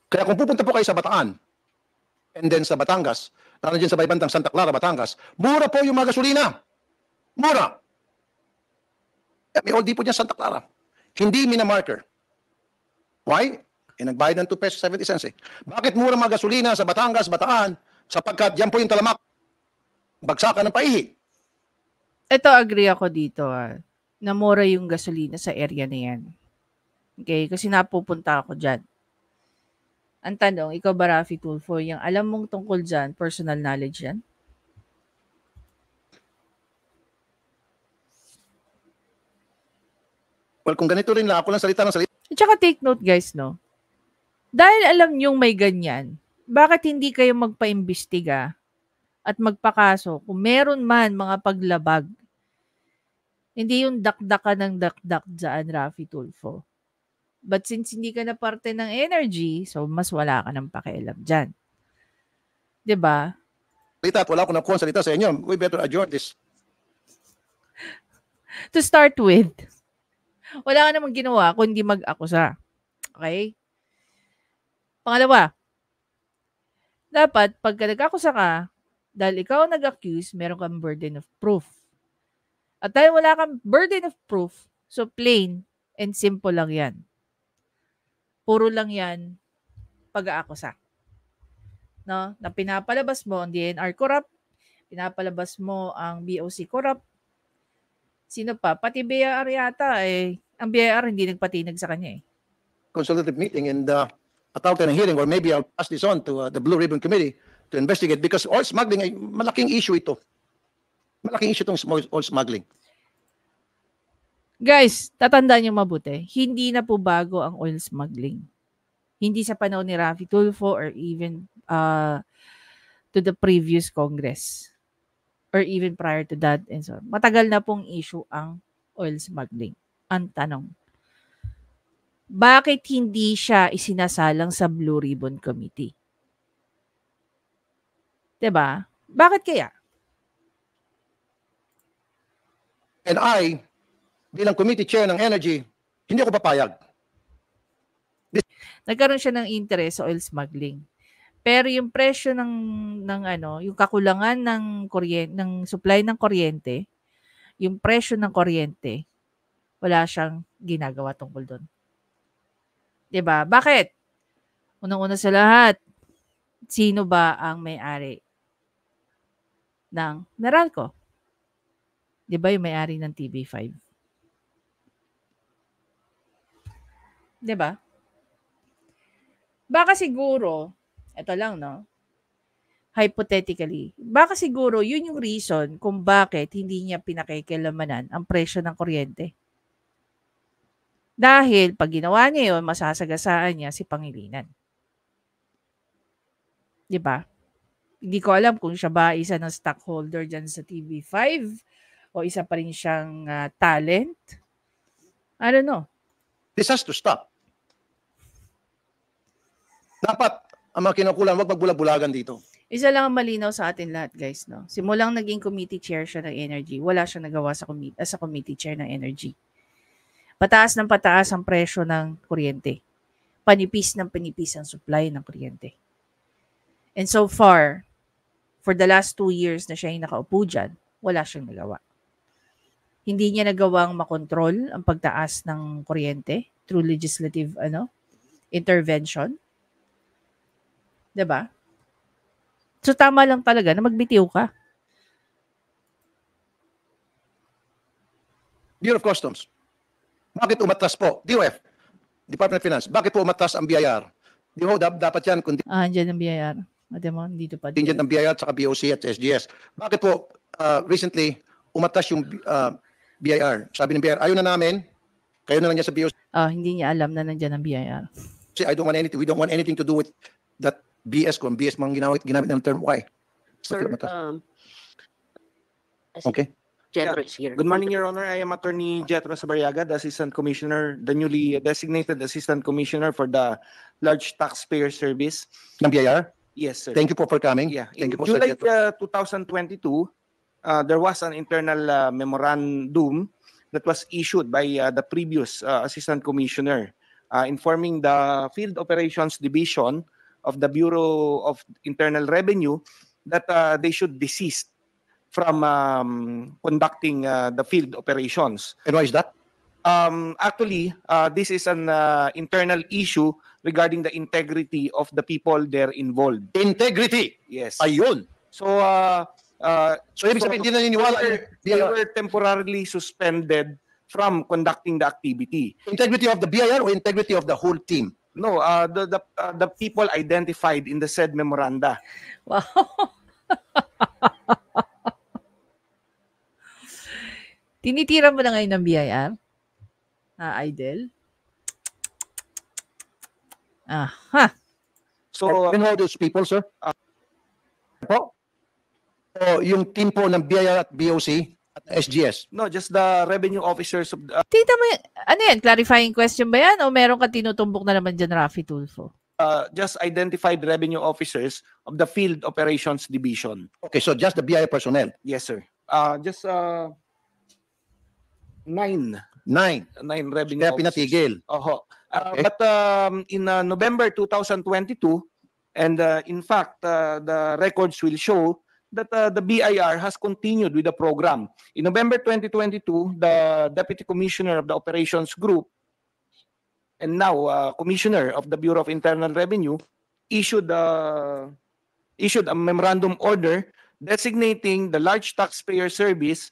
Kaya kung pupunta po kayo sa Bataan, and then sa Batangas, lalo dyan sa baybantang Santa Clara, Batangas, mura po yung mga gasolina. Mura. May old depot dyan Santa Clara. Hindi minamarker. Why? Nagbayad ng 2 pesos 70 cents eh. Bakit mura mga gasolina sa Batangas, Bataan? Sapagkat yan po yung talamak. Bagsakan ng paihi. Ito, agree ako dito. Na mura yung gasolina sa area na yan. Okay? Kasi napupunta ako dyan. Ang tanong, ikaw ba, Rafi Tulfo, yung alam mong tungkol dyan, personal knowledge yan? Well, kung ganito rin lang, ako lang salita ng salita. At saka take note, guys, no? Dahil alam nyong may ganyan, bakit hindi kayo magpaimbestiga at magpakaso kung meron man mga paglabag? Hindi yung dakdaka ng dakdak dyan, Rafi Tulfo. But since hindi ka na parte ng energy, so mas wala ka ng pakialam dyan. Diba? Salita at wala akong nakuha salita sa inyo. We better adjourn this. To start with, wala ka namang ginawa kung hindi mag-akusa. Okay? Pangalawa, dapat pagka nag-akusa ka, dahil ikaw nag-accuse, meron kang burden of proof. At dahil wala kang burden of proof, so plain and simple lang yan. Puro lang yan pag-aakusa. No? Na pinapalabas mo ang DNR corrupt, pinapalabas mo ang BOC corrupt. Sino pa? Pati BIR yata ang BIR hindi nagpatinag sa kanya Consultative meeting and atawag tayo ng hearing, or maybe I'll pass this on to the Blue Ribbon Committee to investigate because oil smuggling ay malaking issue ito. Malaking issue itong oil smuggling. Guys, tatandaan niyo mabuti, hindi na po bago ang oil smuggling. Hindi sa panahon ni Raffy Tulfo or even to the previous Congress or even prior to that and so on. Matagal na pong issue ang oil smuggling. Ang tanong, bakit hindi siya isinasalang sa Blue Ribbon Committee? 'Di ba? Bakit kaya? And I, bilang committee chair ng energy, hindi ako papayag. Nagkaroon siya ng interest sa oil smuggling. Pero yung presyo ng ano, yung kakulangan ng kuryente, ng supply ng kuryente, yung presyo ng kuryente, wala siyang ginagawa tungkol doon. 'Di ba? Bakit? Unang-una sa lahat, sino ba ang may-ari ng Meralco? 'Di ba yung may-ari ng TV5? 'Di ba? Baka siguro, eto lang no, hypothetically, baka siguro yun yung reason kung bakit hindi niya pinakikilamanan ang presyo ng kuryente. Dahil pag ginawa niya yun, masasagasaan niya si Pangilinan. 'Di ba? Hindi ko alam kung siya ba isa ng stockholder dyan sa TV5 o isa pa rin siyang talent. I don't know. This has to stop. Dapat, ang mga kinukulan, wag magbulag-bulagan dito. Isa lang ang malinaw sa atin lahat, guys. No? Simulang naging committee chair siya ng energy, wala siyang nagawa sa committee chair ng energy. Pataas ng pataas ang presyo ng kuryente. Panipis ng panipis ang supply ng kuryente. And so far, for the last 2 years na siya yung nakaupo dyan, wala siyang nagawa. Hindi niya nagawang makontrol ang pagtaas ng kuryente through legislative intervention. 'Di ba? So tama lang talaga na magbitiw ka. Bureau of Customs. Bakit umatras po? DOF, Department of Finance. Bakit po umatras ang BIR? Di ho, dapat yan Andyan ang BIR. Ate mo, dito pa. contingent ng BIR at saka BOC at SGS. Bakit po recently umatras yung BIR? Sabi ng BIR, ayaw na namin, kayo na lang yan sa BOC. Hindi niya alam na nandyan ang BIR. I don't want anything, we don't want anything to do with that BS kung BS mang ginamit ng term. Why? Sir, Okay. Jetro is here. Good morning, Your Honor. I am Attorney Jetro Sabariaga, the Assistant Commissioner, the newly designated Assistant Commissioner for the Large Taxpayer Service. Ng BIR? Yes, sir. Thank you po for coming. Yeah. Thank you In po, Sir July Jetro. 2022, there was an internal memorandum that was issued by the previous Assistant Commissioner informing the Field Operations Division of the Bureau of Internal Revenue that they should desist from conducting the field operations. And why is that? Actually, this is an internal issue regarding the integrity of the people there involved. Integrity. Yes. Ayun. So, So ibig sabihin, hindi naniniwala. they were temporarily suspended from conducting the activity. Integrity of the BIR or integrity of the whole team? No, the people identified in the said memoranda. Wow. Tinitira mo na ngayon ng BIR? Idol? Aha. So, you know those people, sir? Po? O yung team po ng BIR at BOC at SGS? No, just the revenue officers of the, Tita mo, ano yan? Clarifying question ba yan? O meron ka tinutumbok na naman dyan, Raffy Tulfo? just identified revenue officers of the Field Operations Division. Okay, so just the BIR personnel. Yes, sir. Just 9 9. revenue Kaya officers. pinatigil. Oho. Okay. But in November 2022, and in fact, the records will show that the BIR has continued with the program. In November 2022, the Deputy Commissioner of the Operations Group and now Commissioner of the Bureau of Internal Revenue issued a memorandum order designating the Large Taxpayer Service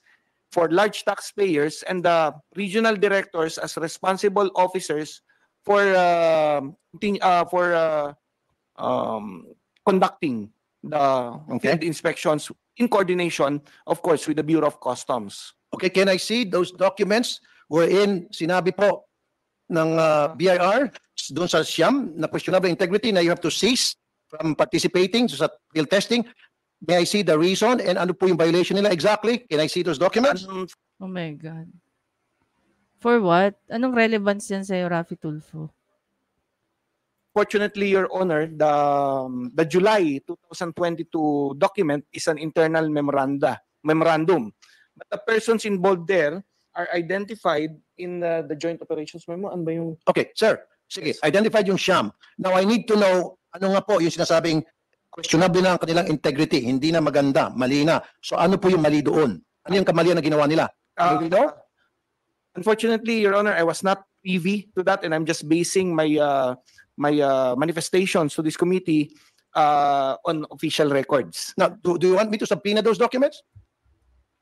for large taxpayers and the regional directors as responsible officers for conducting the field inspections in coordination, of course, with the Bureau of Customs. Okay, can I see those documents wherein sinabi po ng BIR doon sa Siam na questionable integrity na you have to cease from participating sa field testing. May I see the reason and ano po yung violation nila exactly? Can I see those documents? Oh my God. For what? Anong relevance yan sa'yo, Raffy Tulfo? Fortunately, Your Honor, the July 2022 document is an internal memorandum. But the persons involved there are identified in the joint operations memo. Ano ba yung... Okay, sir. Sige, identified yung Siam. Now, I need to know ano nga po yung sinasabing questionable na ang kanilang integrity, hindi na maganda, mali na. So ano po yung mali doon? Ano yung kamalian na ginawa nila? Do we know? Unfortunately, Your Honor, I was not privy to that, and I'm just basing my manifestations to this committee on official records. Now, do you want me to subpoena those documents?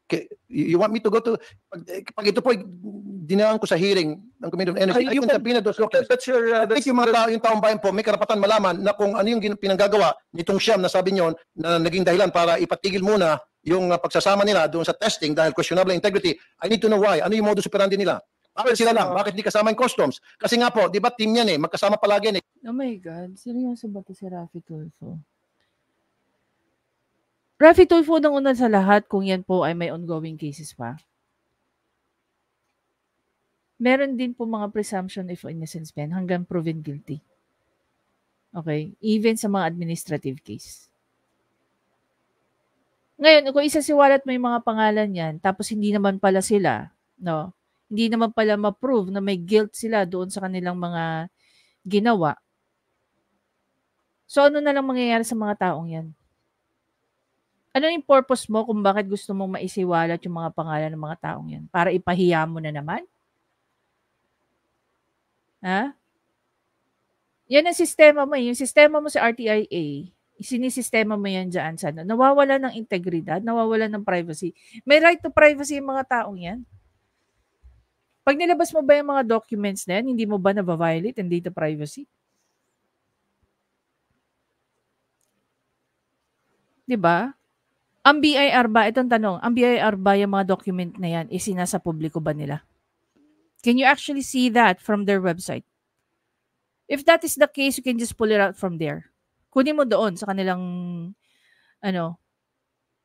Okay, you want me to go to pag ito po dinaan ko sa hearing ng Committee on Energy, I You can can- subpoena those documents. That's your I think yung mga tao, yung taong bayan po may karapatan malaman na kung ano yung pinanggagawa nitong Siam na sabi niyo na naging dahilan para ipatigil muna yung pagsasama nila doon sa testing dahil questionable integrity. I need to know why. Ano yung modus operandi nila? Bakit sila lang? Bakit di kasama yung customs? Kasi nga po, di ba team yan magkasama palagi yan Oh my God. Seryoso ba to si Raffy Tulfo? Raffy Tulfo, nang una sa lahat, kung yan po ay may ongoing cases pa, meron din po mga presumption of innocence pen hanggang proven guilty. Okay? Even sa mga administrative case. Ngayon, kung isasiwalat mo yung mga pangalan yan, tapos hindi naman pala sila, no? Hindi naman pala ma-prove na may guilt sila doon sa kanilang mga ginawa. So, ano na lang mangyayari sa mga taong yan? Ano yung purpose mo kung bakit gusto mong maisiwalat yung mga pangalan ng mga taong yan? Para ipahiya mo na naman? Ha? Yan ang sistema mo. Yung sistema mo sa RTIA, sinisistema mo yan dyan sa nawawala ng integridad, nawawala ng privacy. May right to privacy yung mga taong yan. Pag nilabas mo ba yung mga documents na yan, hindi mo ba na-violate ang data privacy? Diba? Ang BIR ba, itong tanong, ang BIR ba yung mga document na yan, isinasa publiko ba nila? Can you actually see that from their website? If that is the case, you can just pull it out from there. Kunin mo doon sa kanilang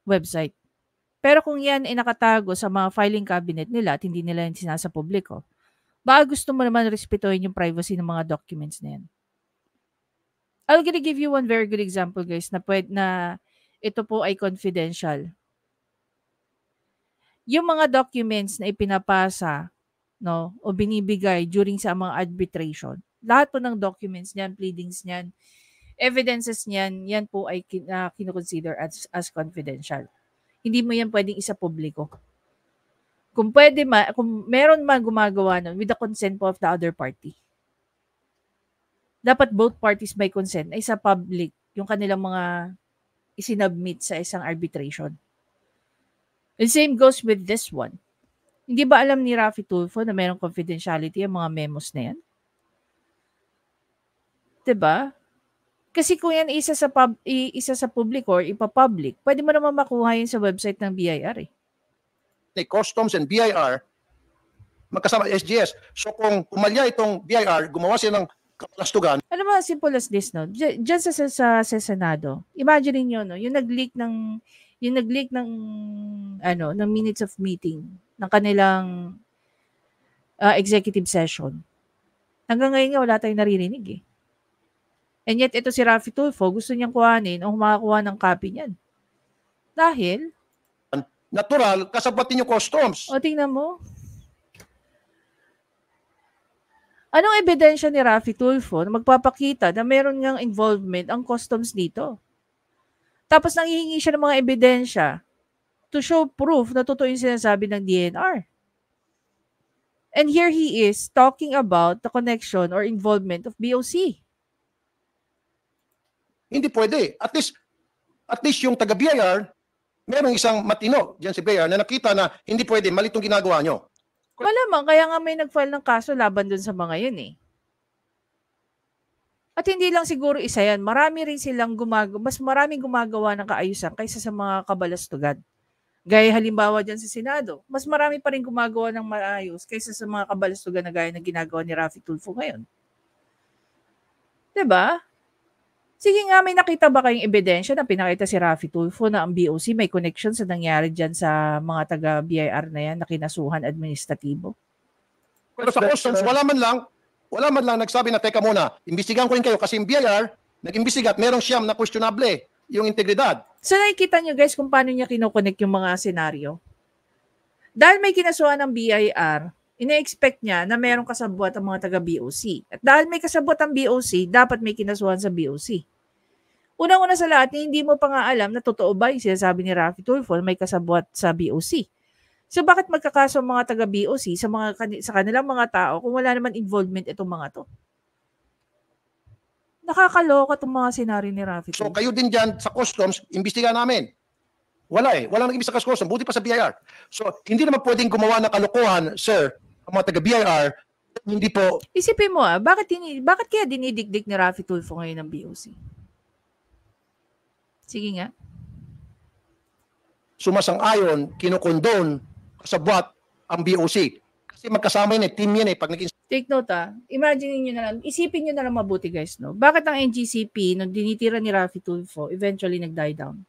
website. Pero kung yan ay nakatago sa mga filing cabinet nila at hindi nila yung sinasa publiko, baka gusto mo naman respetuhin yung privacy ng mga documents na yan. I'll gonna give you one very good example, guys, na ito po ay confidential. Yung mga documents na ipinapasa, no, o binibigay during sa mga arbitration, lahat po ng documents niyan, pleadings niyan, evidences niyan, yan po ay kinoconsider as confidential. Hindi mo yan pwedeng isa publiko. Kung meron man gumagawa nun with the consent po of the other party. Dapat both parties by consent ay sa public yung kanilang mga isinubmit sa isang arbitration. And same goes with this one. Hindi ba alam ni Raffy Tulfo na mayroong confidentiality ang mga memos na yan? Diba? Kasi kung yan isa sa public or ipapublic, pwede mo naman makuha yun sa website ng BIR eh. Customs and BIR magkasama SGS. So kung pumalya itong BIR, gumawa sila ng kapalastugan. Ano ba, simple as this, no? Diyan sa Senado, imagine niyo, no, yung nag-leak ng minutes of meeting ng kanilang executive session. Hanggang ngayon nga, wala tayong naririnig eh. And yet, ito si Raffy Tulfo, gusto niyang kuhanin o makakuha ng copy niyan. Dahil, Natural, kasabatin yung customs. o tingnan mo, anong ebidensya ni Raffy Tulfo na magpapakita na meron ngang involvement ang customs dito? Tapos nanghihingi siya ng mga ebidensya to show proof na totoo yung sinasabi ng DNR. And here he is talking about the connection or involvement of BOC. Hindi pwede. At least yung taga-BIR, merong isang matino diyan si BIR na nakita na hindi pwede, mali itong ginagawa nyo. Malamang, kaya nga may nag-file ng kaso laban dun sa mga yun eh. At hindi lang siguro isa yan. Marami rin silang mas maraming gumagawa ng kaayusan kaysa sa mga kabalastugan Gaya halimbawa dyan sa Senado, mas marami pa rin gumagawa ng maayos kaysa sa mga kabalastugan na gaya na ginagawa ni Raffy Tulfo ngayon. 'Di ba? Sige nga, may nakita ba kayong ebidensya na pinakita si Raffy Tulfo na ang BOC may connection sa nangyari dyan sa mga taga-BIR na yan na kinasuhan administratibo? Pero sa customs, wala man lang nagsabi na, teka muna, imbestigahan ko rin kayo kasi yung BIR, nag-imbestiga at merong siyam na questionable yung integridad. So nakikita nyo guys kung paano niya kinoconnect yung mga senaryo. Dahil may kinasuhan ng BIR, ina-expect niya na merong kasabwat ang mga taga-BOC. At dahil may kasabwat ang BOC, dapat may kinasuhan sa BOC. Unang-una sa lahat, hindi mo pa nga alam na totoo ba yung sinasabi ni Raffy Tulfo may kasabwat sa BOC. So bakit magkakaso ang mga taga-BOC sa kanilang mga tao kung wala naman involvement itong mga to? Nakakaloka itong mga senaryo ni Raffy So Tulfo. kayo din dyan sa customs, imbestigahan namin. Wala Walang nag-imbestiga sa customs, buti pa sa BIR. So hindi naman pwedeng gumawa ng kalokohan, sir, ang mga taga-BIR, hindi po. Isipin mo bakit kaya dinidikdik ni Raffy Tulfo ngayon ng BOC? Sige nga. Sumasang-ayon, kinukondon, kasabwat ang BOC. Kasi magkasama yun team yan pag naging. Take note imagine niyo na lang, isipin niyo na lang mabuti guys, no? Bakit ang NGCP, nung dinitira ni Raffy Tulfo, eventually nag-die down?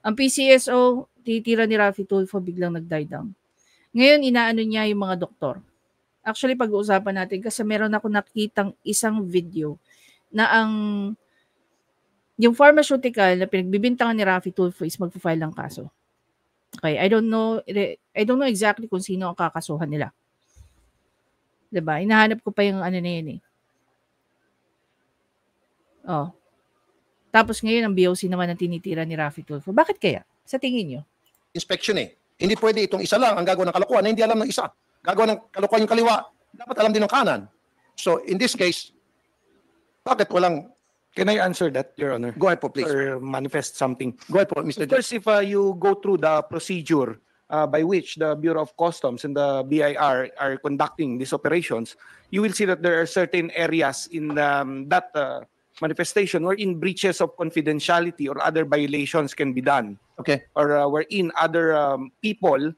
Ang PCSO, tinitira ni Raffy Tulfo, biglang nag-die down. Ngayon, inaano niya yung mga doktor. Actually, pag-uusapan natin kasi meron ako nakitang isang video na yung pharmaceutical na pinagbibintangan ni Raffy Tulfo is magpo-file ng kaso. Okay, I don't know exactly kung sino ang kakasuhan nila. 'Di ba? Hinahanap ko pa yung ano na yun Oh. Tapos ngayon ang BOC naman ang tinitira ni Raffy Tulfo. Bakit kaya? Sa tingin niyo? Inspection Hindi pwede itong isa lang ang gagawa ng kalokohan na hindi alam ng isa. Gagawa ng kalokohan yung kaliwa, dapat alam din ng kanan. So in this case, bakit walang. Can I answer that, Your Honor? Go ahead po, please. Or manifest something? Go ahead po, Mr. First, if you go through the procedure by which the Bureau of Customs and the BIR are conducting these operations, you will see that there are certain areas in that manifestation wherein breaches of confidentiality or other violations can be done. Okay. Or wherein other people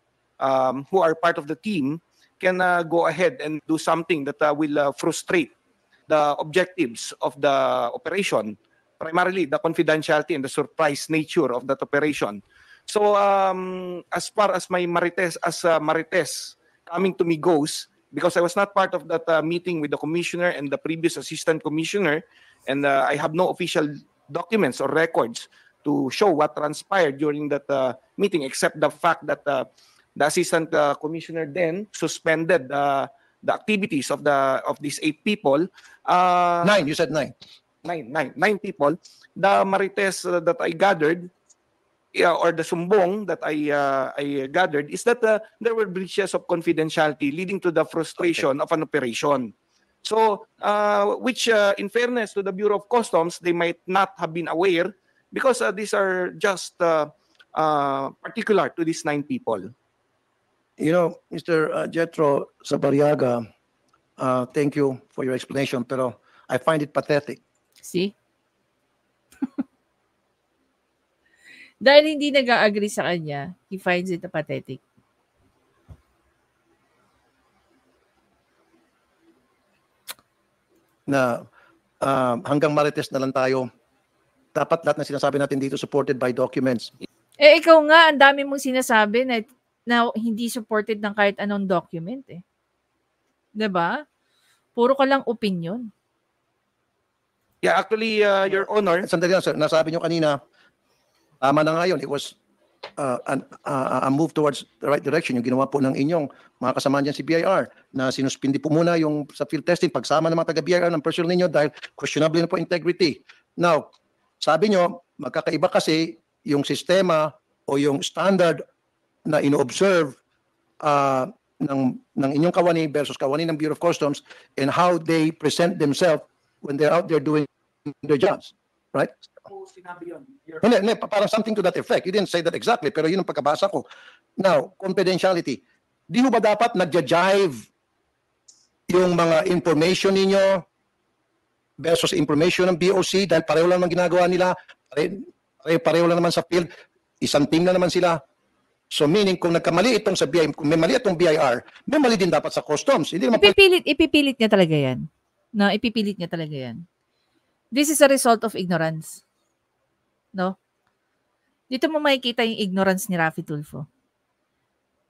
who are part of the team can go ahead and do something that will frustrate the objectives of the operation, primarily the confidentiality and the surprise nature of that operation. So as far as my Marites, Marites coming to me goes, because I was not part of that meeting with the commissioner and the previous assistant commissioner, and I have no official documents or records to show what transpired during that meeting, except the fact that the assistant commissioner then suspended the activities of these 8 people. 9, you said 9. 9 people. The Marites that I gathered, or the sumbong that I gathered, is that there were breaches of confidentiality leading to the frustration of an operation. So, which in fairness to the Bureau of Customs, they might not have been aware because these are just particular to these 9 people. You know, Mr. Jetro Sabariaga, thank you for your explanation, pero I find it pathetic. See? Dahil hindi nag-agree sa kanya, he finds it pathetic. Na hanggang Marites na lang tayo. Dapat lahat na sinasabi natin dito supported by documents. Ikaw nga, ang dami mong sinasabi na hindi supported ng kahit anong document 'Diba? Puro ka lang opinion. Yeah, actually, Your Honor. Sandali lang, sir. Nasabi nyo kanina, tama na ngayon. It was a move towards the right direction. Yung ginawa po ng inyong mga kasama dyan si BIR na sinuspindi po muna yung sa field testing, pagsama ng mga taga-BIR ng personnel ninyo dahil questionable na po integrity. Now, sabi nyo, magkakaiba kasi yung sistema o yung standard na ino-observe ng inyong kawani versus kawani ng Bureau of Customs and how they present themselves when they're out there doing their jobs. Right? Hindi, parang something to that effect. You didn't say that exactly, pero yun ang pagkabasa ko. Now, confidentiality. Di ho ba dapat nagja-jive yung mga information ninyo versus information ng BOC dahil pareho lang ang ginagawa nila, pareho lang naman sa field, isang team na naman sila. So meaning kung nagkamali itong sa BIR, kung may mali itong BIR, may mali din dapat sa customs. Hindi naman Ipipilit niya talaga yan. No, ipipilit niya talaga yan. This is a result of ignorance. No? Dito mo makikita yung ignorance ni Raffy Tulfo.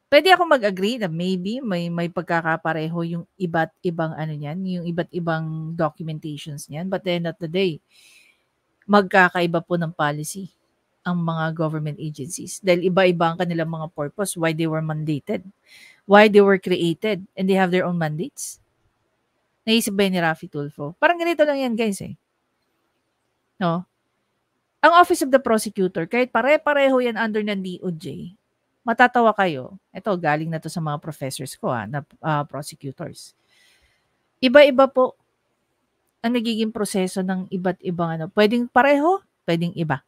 Pwede ako mag-agree na maybe may pagkakapareho yung iba't ibang ano niyan, yung iba't ibang documentations niyan. But at the end of the day, magkakaiba po ng policy ang mga government agencies. Dahil iba-iba ang kanilang mga purpose, why they were mandated, why they were created, and they have their own mandates. Naisip ba yun ni Raffy Tulfo? Parang ganito lang yan, guys eh. No? Ang Office of the Prosecutor, kahit pare-pareho yan under ng DOJ, matatawa kayo. Ito, galing na to sa mga professors ko na prosecutors. Iba-iba po ang nagiging proseso ng iba't ibang ano. Pwedeng pareho, pwedeng iba.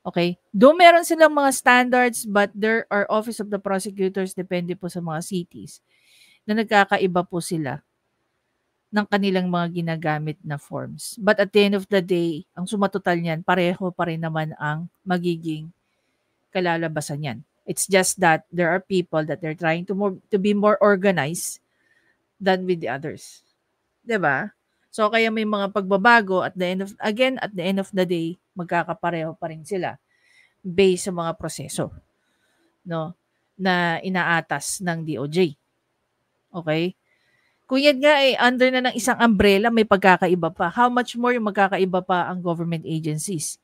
Okay? Doon meron silang mga standards, but there are Office of the Prosecutors, depende po sa mga cities, na nagkakaiba po sila ng kanilang mga ginagamit na forms. But at the end of the day, ang sumatotal niyan, pareho pa rin naman ang magiging kalalabasan niyan. It's just that there are people that they're trying to be more organized than with the others. 'Di ba? So kaya may mga pagbabago at the end of the day, magkakapareho pa rin sila based sa mga proseso, no, na inaatas ng DOJ. Okay? Kung yan nga ay under na ng isang umbrella, may pagkakaiba pa. How much more yung magkakaiba pa ang government agencies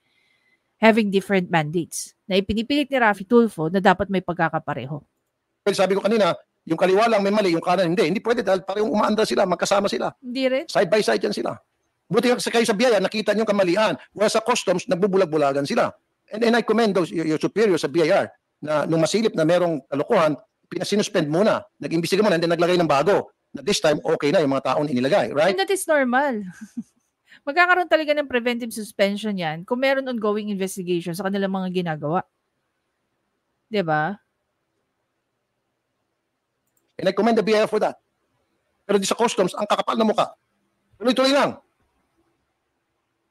having different mandates na ipinipilit ni Raffy Tulfo na dapat may pagkakapareho. sabi ko kanina, yung kaliwa lang may mali, yung kanan hindi. Hindi pwede dahil parehong umaandar sila, magkasama sila. Hindi rin? Side by side yan sila. Buti kayo sa BIR, nakita niyo kamalian. Wala sa customs, nagbubulag-bulagan sila. And I commend those, your superiors sa BIR na nung masilip na merong kalokohan, pinasinuspend muna. Nag-imbestiga muna, and then naglagay ng bago. Na this time, okay na yung mga taon inilagay. Right? And that is normal. Magkakaroon talaga ng preventive suspension yan kung meron ongoing investigation sa kanilang mga ginagawa. 'Di ba? And I commend the BIR for that. Pero di sa customs, ang kakapal na mukha. Tuloy-tuloy lang.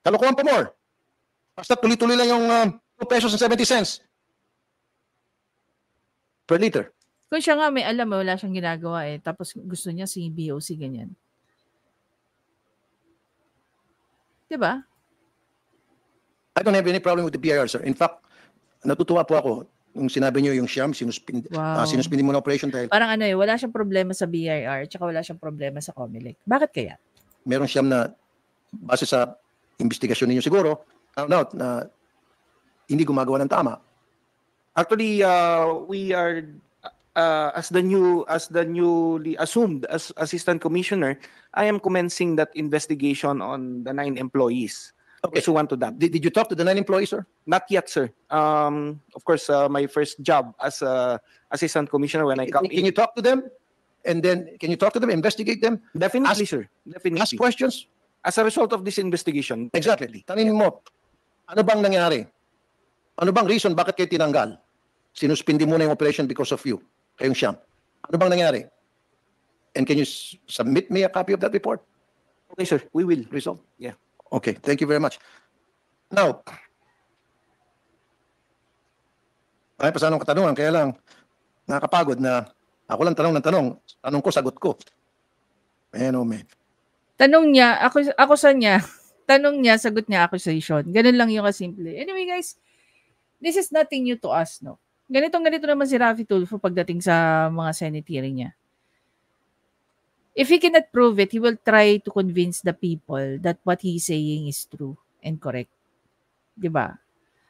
Kalokohan pa more. Basta tuloy-tuloy lang yung 2 pesos and 70 cents per liter. Kung siya nga may alam, wala siyang ginagawa eh. Tapos gusto niya si BOC ganyan. 'Di ba? I don't have any problem with the BIR, sir. In fact, natutuwa po ako nung sinabi niyo yung Siyam, sinuspindi mo na operation dahil Parang ano eh, wala siyang problema sa BIR tsaka wala siyang problema sa COMELEC. Bakit kaya? meron Siyam na base sa investigasyon ninyo siguro, na hindi gumagawa ng tama. Actually, we are as the newly assumed as assistant commissioner, I am commencing that investigation on the 9 employees. Okay. Pursuant to that. Did you talk to the 9 employees, sir? Not yet, sir. Of course, my first job as assistant commissioner when I come Can you talk to them? And then, can you talk to them, investigate them, Definitely, ask- sir. Definitely. ask questions? As a result of this investigation, Exactly. Taninin mo, ano bang nangyari? Ano bang reason bakit kayo tinanggal? Sinuspindi muna yung operation because of you, kayong Siyam. Ano bang nangyari? And can you submit me a copy of that report? okay, sir, we will. Result? Yeah. Okay, thank you very much. Now, ay pa sa anong katanungan, kaya lang nakakapagod na ako lang tanong ng tanong ko, sagot ko. Man, oh man. Tanong niya, ako sa niya, tanong niya, sagot niya accusation. Ganun lang yung kasimple. Anyway guys, this is nothing new to us, no? Ganito naman si Raffy Tulfo pagdating sa mga Senate hearing niya. If he cannot prove it, he will try to convince the people that what he's saying is true and correct. 'Di ba?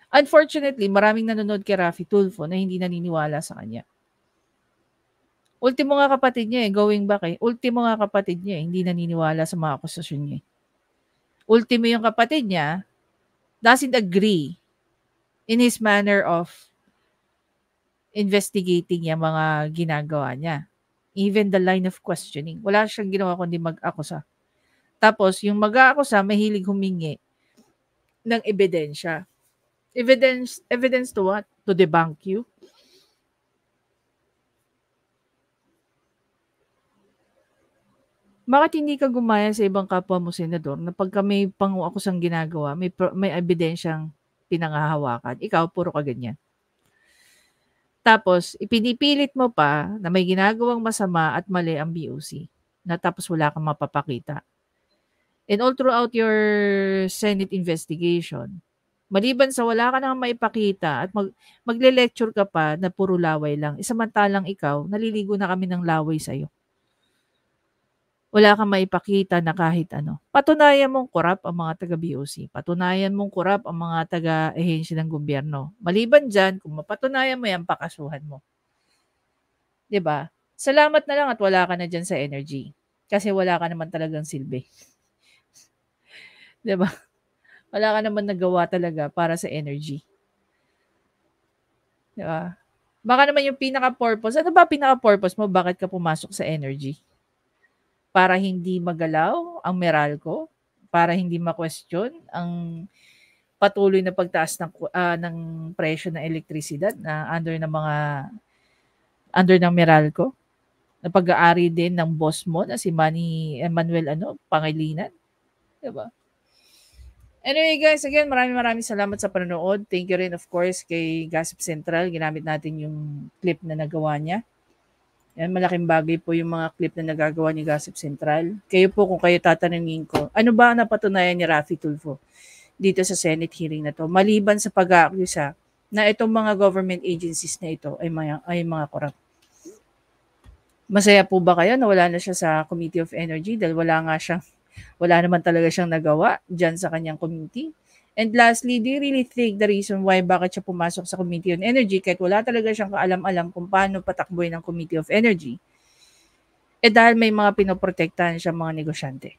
Unfortunately, maraming nanonood kay Raffy Tulfo na hindi naniniwala sa kanya. Ultimo nga kapatid niya going back ultimo nga kapatid niya hindi naniniwala sa mga akusasyon niya. Ultimo yung kapatid niya doesn't agree in his manner of investigating yung mga ginagawa niya. Even the line of questioning. Wala siyang ginawa kundi mag-akusa. Tapos, yung mag-aakusa, mahilig humingi ng ebidensya. Evidence to what? To debunk you? Bakit hindi ka gumaya sa ibang kapwa mo senador na pagka may pang-akusang ginagawa, may ebidensyang pinangahawakan, ikaw puro ka ganyan? Tapos, ipinipilit mo pa na may ginagawang masama at mali ang BOC na tapos wala kang mapapakita. And all throughout your Senate investigation, maliban sa wala ka nang maipakita at magle-lecture ka pa na puro laway lang, samantalang ikaw, naliligo na kami ng laway sa'yo. Wala kang maipakita na kahit ano. Patunayan mong korap ang mga taga-BOC. Patunayan mong korap ang mga taga-ehensya ng gobyerno. Maliban dyan, kung mapatunayan mo yan, pakasuhan mo. 'Di ba? Salamat na lang at wala ka na dyan sa energy. Kasi wala ka naman talagang silbi. 'Di ba? Wala ka naman nagawa talaga para sa energy. 'Di ba? Baka naman yung pinaka-purpose. Ano ba pinaka-purpose mo? Bakit ka pumasok sa energy? Para hindi magalaw ang Meralco? Para hindi ma-question ang patuloy na pagtaas ng presyo ng elektrisidad na under ng Meralco? Na pag-aari din ng boss mo na si Manny Emmanuel Pangilinan? 'Di ba? Anyway guys, again, maraming salamat sa panonood. Thank you rin of course kay Gossip Central. Ginamit natin yung clip na nagawa niya. Yan, malaking bagay po yung mga clip na nagagawa ni Gossip Central. Kayo po, kung kayo tatanungin ko, ano ba ang napatunayan ni Raffy Tulfo dito sa Senate hearing na to? Maliban sa pag-aakusa na itong mga government agencies na ito ay mga corrupt. Masaya po ba kayo na wala na siya sa Committee of Energy dahil wala naman talaga siyang nagawa dyan sa kanyang committee? And lastly, do you really think the reason why bakit siya pumasok sa Committee on Energy kahit wala talaga siyang kaalam-alam kung paano patakbuhin ng Committee of Energy, dahil may mga pinoprotektahan siya mga negosyante?